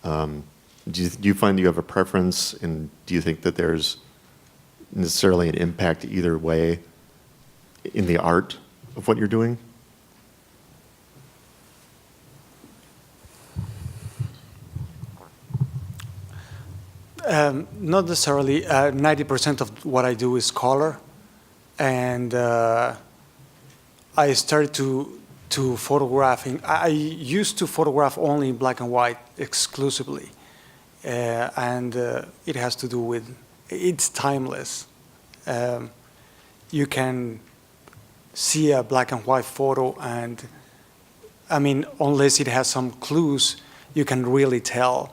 do you find you have a preference, and do you think that there's necessarily an impact either way in the art of what you're doing? Not necessarily. 90% of what I do is color, and I started to photographing. I used to photograph only in black and white exclusively, and it has to do with it's timeless. You can see a black and white photo, and unless it has some clues, you can really tell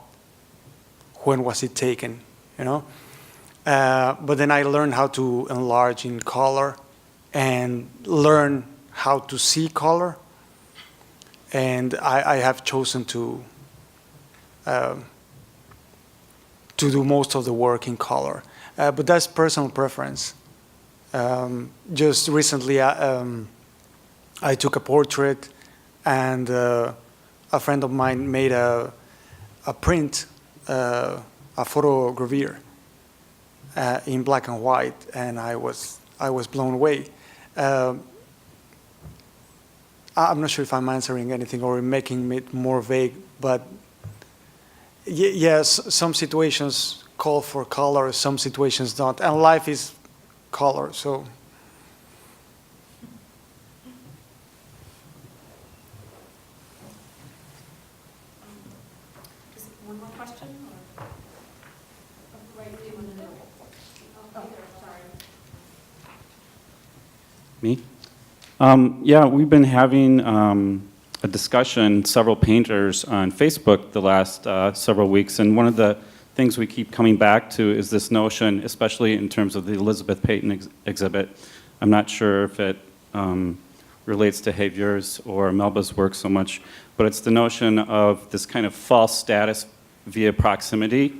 when was it taken, But then I learned how to enlarge in color and learn how to see color. And I have chosen to do most of the work in color. But that's personal preference. Just recently, I took a portrait, and a friend of mine made a print, a photogravure in black and white, and I was blown away. I'm not sure if I'm answering anything or making it more vague, but yes, some situations call for color, some situations don't, and life is color, so. One more question? Me? Yeah, we've been having a discussion, several painters on Facebook the last several weeks, and one of the things we keep coming back to is this notion, especially in terms of the Elizabeth Peyton exhibit. I'm not sure if it relates to Xavier's or Melba's work so much, but it's the notion of this kind of false status via proximity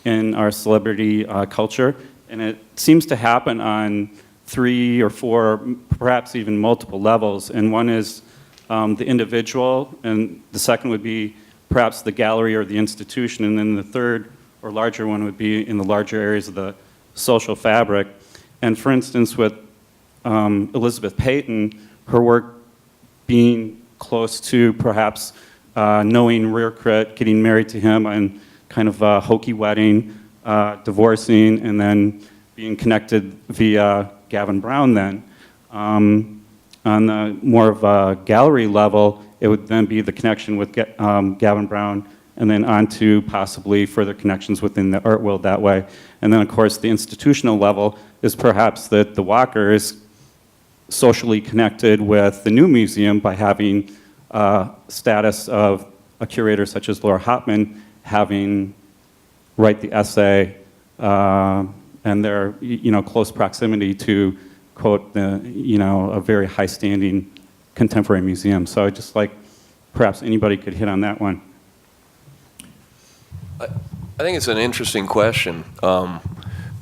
in our celebrity culture, and it seems to happen on 3 or 4, perhaps even multiple levels. And one is the individual, and the second would be perhaps the gallery or the institution, and then the third or larger one would be in the larger areas of the social fabric. And for instance, with Elizabeth Peyton, her work being close to perhaps knowing Rear Crit, getting married to him on kind of a hokey wedding, divorcing, and then being connected via Gavin Brown then. On the more of a gallery level, it would then be the connection with Gavin Brown, and then on to possibly further connections within the art world that way. And then of course the institutional level is perhaps that the Walker is socially connected with the new museum by having status of a curator such as Laura Hopman having write the essay, and their close proximity to, quote, a very high standing contemporary museum. So I'd just like perhaps anybody could hit on that one. I think it's an interesting question,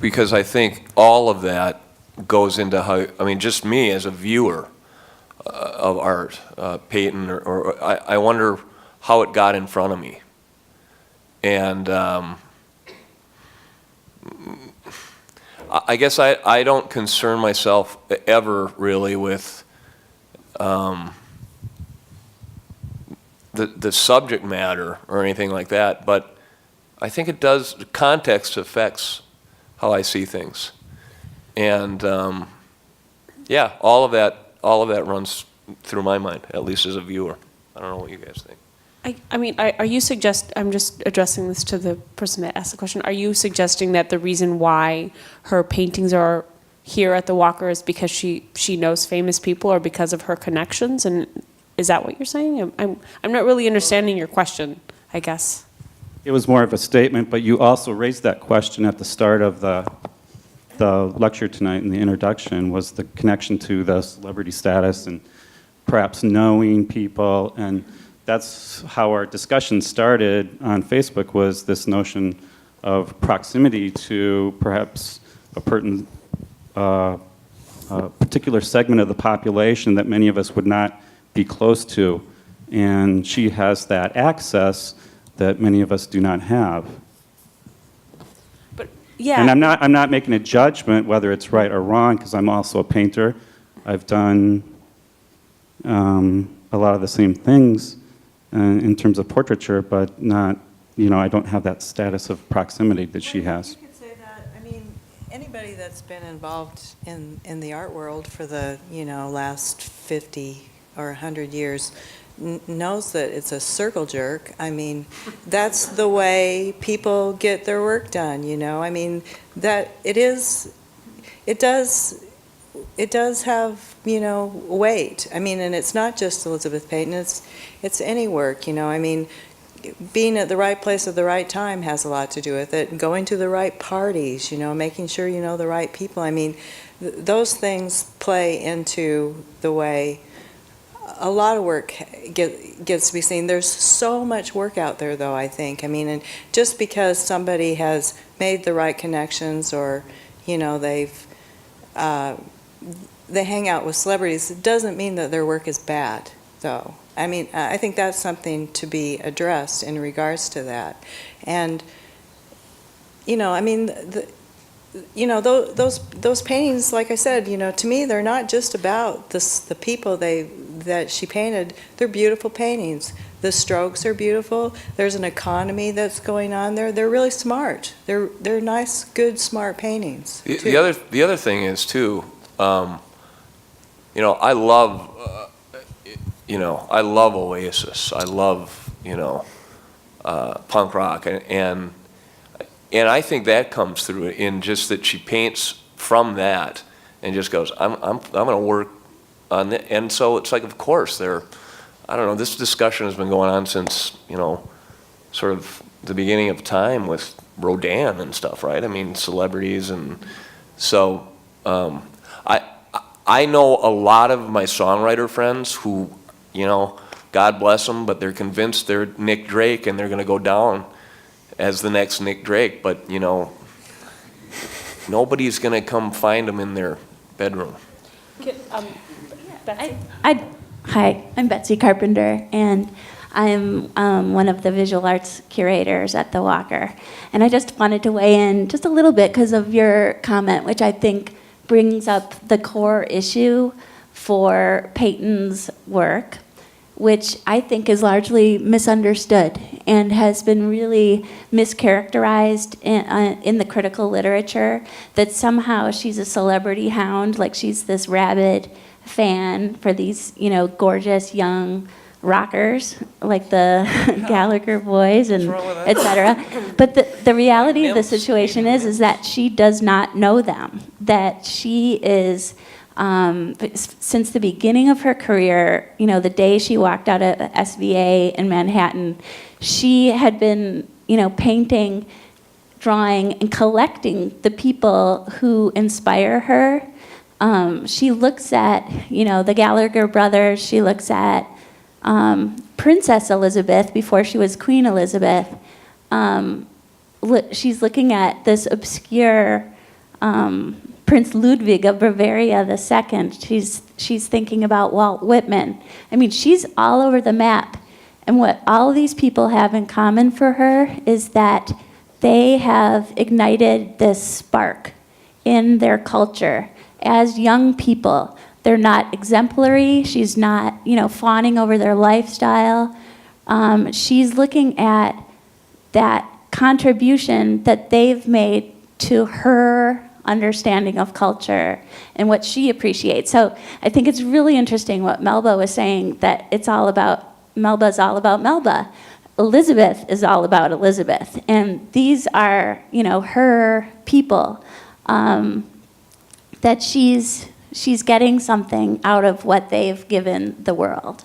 because I think all of that goes into how, I mean, just me as a viewer of art, Peyton, or I wonder how it got in front of me. And I guess I don't concern myself ever really with the subject matter or anything like that, but I think it does, context affects how I see things. And yeah, all of that runs through my mind, at least as a viewer. I don't know what you guys think. I mean, are you I'm just addressing this to the person that asked the question. Are you suggesting that the reason why her paintings are here at the Walker is because she knows famous people or because of her connections? And is that what you're saying? I'm not really understanding your question, I guess. It was more of a statement, but you also raised that question at the start of the lecture tonight in the introduction, was the connection to the celebrity status and perhaps knowing people. And that's how our discussion started on Facebook, was this notion of proximity to perhaps a particular segment of the population that many of us would not be close to. And she has that access that many of us do not have. But yeah. And I'm not making a judgment whether it's right or wrong, because I'm also a painter. I've done a lot of the same things in terms of portraiture, but not, I don't have that status of proximity that she has. You could say that. I mean, anybody that's been involved in the art world for the, last 50 or 100 years knows that it's a circle jerk. I mean, that's the way people get their work done, I mean, that it does have, weight. I mean, and it's not just Elizabeth Peyton, it's any work, I mean, being at the right place at the right time has a lot to do with it, and going to the right parties, making sure you know the right people. I mean, those things play into the way a lot of work gets to be seen. There's so much work out there, though, I think. I mean, and just because somebody has made the right connections, or, they hang out with celebrities, it doesn't mean that their work is bad, though. I mean, I think that's something to be addressed in regards to that. And, I mean, those paintings, like I said, to me, they're not just about the people that she painted. They're beautiful paintings. The strokes are beautiful. There's an economy that's going on there. They're really smart. They're nice, good, smart paintings. The other thing is too, you know, I love Oasis. I love, you know, punk rock, and I think that comes through in just that she paints from that and just goes, I'm going to work on it. And so it's like, of course, I don't know, this discussion has been going on since, you know, sort of the beginning of time with Rodin and stuff, right? I mean, celebrities. And so I know a lot of my songwriter friends who, you know, God bless them, but they're convinced they're Nick Drake and they're going to go down as the next Nick Drake. But, you know, nobody's going to come find them in their bedroom. Betsy? Hi, I'm Betsy Carpenter, and I'm one of the visual arts curators at the Walker. And I just wanted to weigh in just a little bit because of your comment, which I think brings up the core issue for Peyton's work, which I think is largely misunderstood and has been really mischaracterized in the critical literature, that somehow she's a celebrity hound, like she's this rabid fan for these, you know, gorgeous young rockers like the Gallagher boys and et cetera. But the reality of the situation is that she does not know them, that she is, since the beginning of her career, you know, the day she walked out of SVA in Manhattan, she had been, you know, painting, drawing, and collecting the people who inspire her. She looks at, you know, the Gallagher brothers. She looks at Princess Elizabeth before she was Queen Elizabeth. She's looking at this obscure Prince Ludwig of Bavaria II. She's thinking about Walt Whitman. I mean, she's all over the map. And what all of these people have in common for her is that they have ignited this spark in their culture. As young people, they're not exemplary. She's not, you know, fawning over their lifestyle. She's looking at that contribution that they've made to her understanding of culture and what she appreciates. So I think it's really interesting what Melba was saying, that it's all about, Melba's all about Melba. Elizabeth is all about Elizabeth. And these are, you know, her people. That she's getting something out of what they've given the world.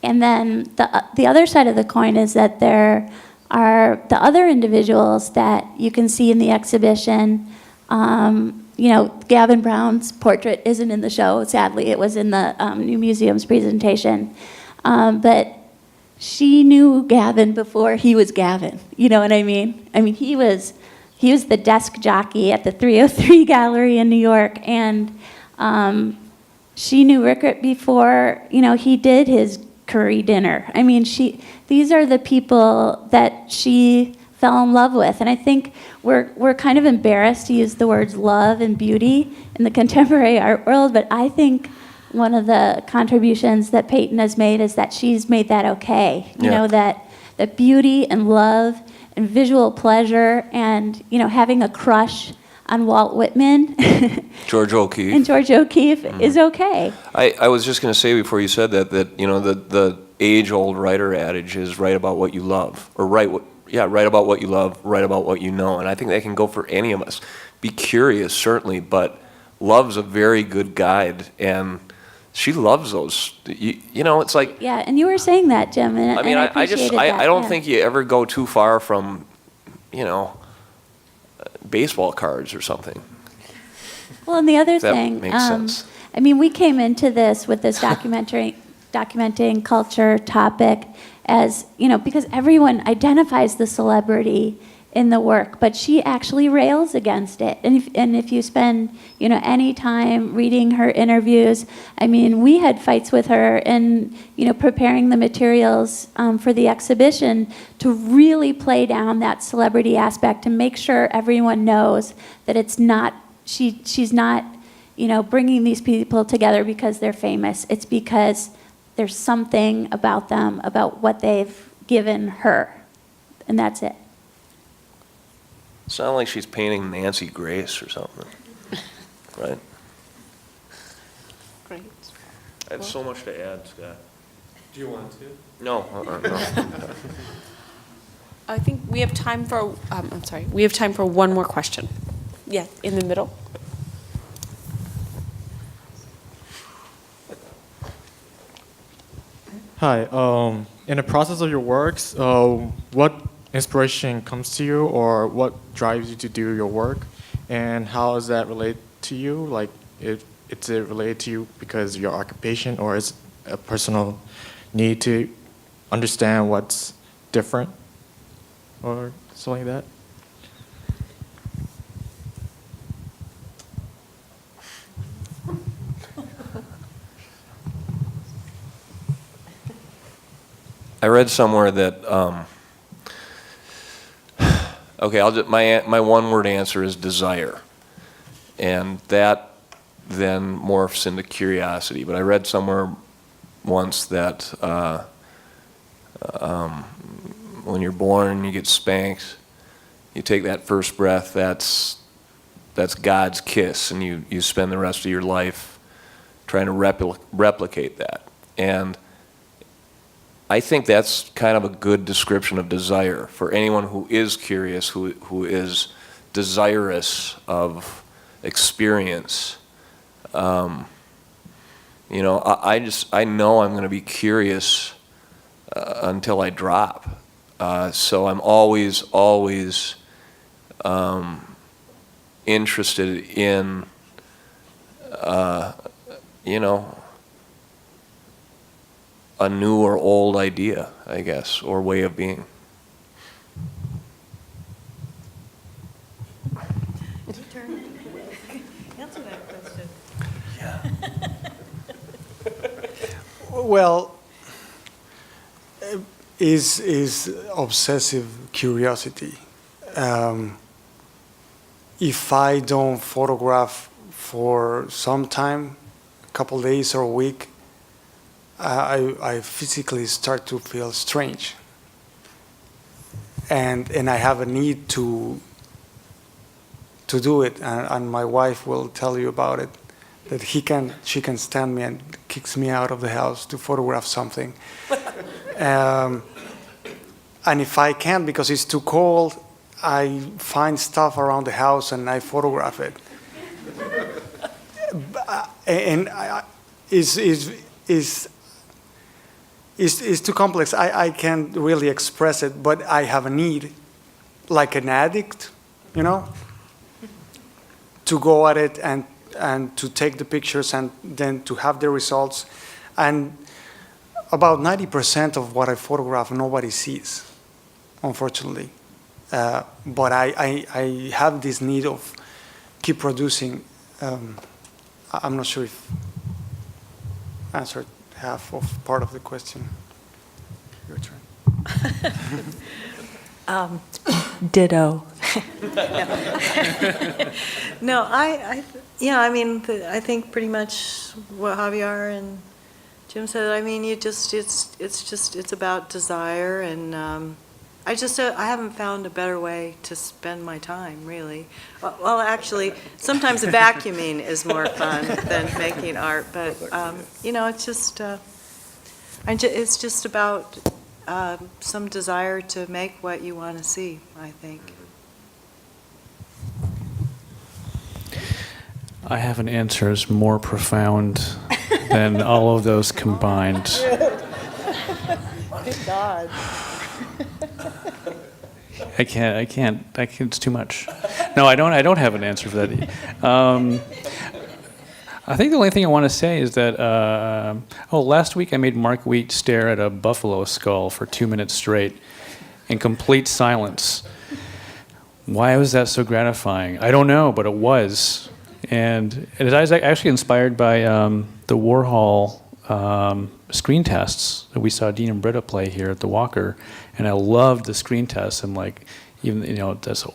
And then the other side of the coin is that there are the other individuals that you can see in the exhibition. You know, Gavin Brown's portrait isn't in the show, sadly. It was in the New Museum's presentation. But she knew Gavin before he was Gavin. You know what I mean? I mean, he was the desk jockey at the 303 Gallery in New York, and she knew Rickert before, you know, he did his curry dinner. I mean, these are the people that she fell in love with, and I think we're kind of embarrassed to use the words love and beauty in the contemporary art world, but I think one of the contributions that Peyton has made is that she's made that okay. You know, that beauty and love and visual pleasure and, you know, having a crush on Walt Whitman George O'Keeffe. and George O'Keeffe is okay. I was just going to say before you said that you know, the age-old writer adage is write about what you love, or write about what you love, write about what you know. And I think that can go for any of us. Be curious, certainly, but love's a very good guide, and she loves those. You know, it's like... Yeah, and you were saying that, Jim, and I mean, I don't think you ever go too far from, you know, baseball cards or something. Well, and the other If that thing, makes sense. I mean, we came into this with this documenting culture topic as, you know, because everyone identifies the celebrity in the work, but she actually rails against it. And if you spend, you know, any time reading her interviews, I mean, we had fights with her in, you know, preparing the materials for the exhibition to really play down that celebrity aspect, to make sure everyone knows that it's not, she's not, you know, bringing these people together because they're famous. It's because there's something about them, about what they've given her, and that's it. Sound like she's painting Nancy Grace or something, right? Great. I have so much to add, Scott. Do you want to? No, no. I think we have time for, I'm sorry, we have time for one more question. Yeah, in the middle. Hi. In the process of your works, what inspiration comes to you, or what drives you to do your work, and how does that relate to you? Like, it's related to you because of your occupation, or is it a personal need to understand what's different, or something like that? I read somewhere that, okay, my one-word answer is desire. And that then morphs into curiosity. But I read somewhere once that when you're born, you get spanked, you take that first breath, that's God's kiss, and you spend the rest of your life trying to replicate that. And I think that's kind of a good description of desire for anyone who is curious, who is desirous of experience. You know, I know I'm going to be curious until I drop. So I'm always interested in, you know, a new or old idea, I guess, or way of being. Answer that question. Well, is obsessive curiosity. If I don't photograph for some time, a couple days or a week, I physically start to feel strange, and I have a need to do it, and my wife will tell you about it, that she can stand me and kicks me out of the house to photograph something, and if I can't because it's too cold, I find stuff around the house and I photograph it, and it's too complex. I can't really express it, but I have a need, like an addict, you know, to go at it and to take the pictures and then to have the results. And about 90% of what I photograph, nobody sees, unfortunately. But I have this need of keep producing. I'm not sure if I answered half of part of the question. Your turn. Ditto. No, I think pretty much what Javier and Jim said. I mean, it's about desire, and I haven't found a better way to spend my time, really. Well, actually, sometimes vacuuming is more fun than making art, but you know, it's just about some desire to make what you want to see, I think. I have an answer that's more profound than all of those combined. My God. I can't, it's too much. No, I don't have an answer for that. I think the only thing I want to say is that, last week I made Mark Wheat stare at a buffalo skull for 2 minutes straight in complete silence. Why was that so gratifying? I don't know, but it was. And I was actually inspired by the Warhol screen tests that we saw Dean and Britta play here at the Walker, and I loved the screen tests. And like, even, you know, that's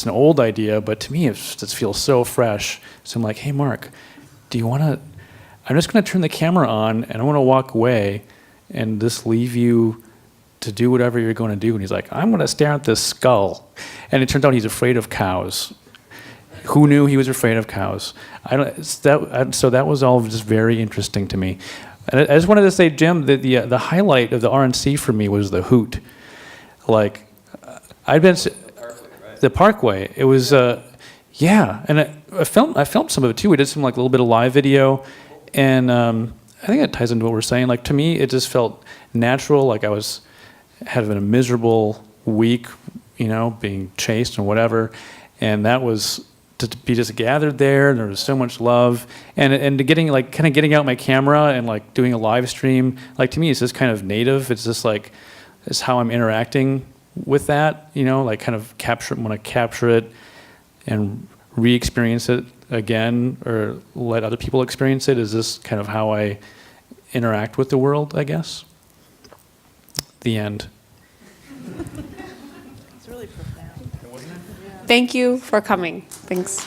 an old idea, but to me it feels so fresh. So I'm like, hey Mark, do you want to? I'm just going to turn the camera on, and I want to walk away, and just leave you to do whatever you're going to do. And he's like, I'm going to stare at this skull. And it turns out he's afraid of cows. Who knew he was afraid of cows? So that was all just very interesting to me. And I just wanted to say, Jim, that the highlight of the RNC for me was the hoot. Like, I'd been the Parkway. It was yeah, and I filmed some of it too. We did some like a little bit of live video, and I think it ties into what we're saying. Like, to me, it just felt natural. Like I was having a miserable week, you know, being chased and whatever, and that was to be just gathered there, and there was so much love, and to getting like kind of getting out my camera and like doing a live stream. Like, to me, it's just kind of native. It's just like it's how I'm interacting with that, you know, like kind of want to capture it and re-experience it again, or let other people experience it. Is this kind of how I interact with the world, I guess? The end. Thank you for coming. Thanks.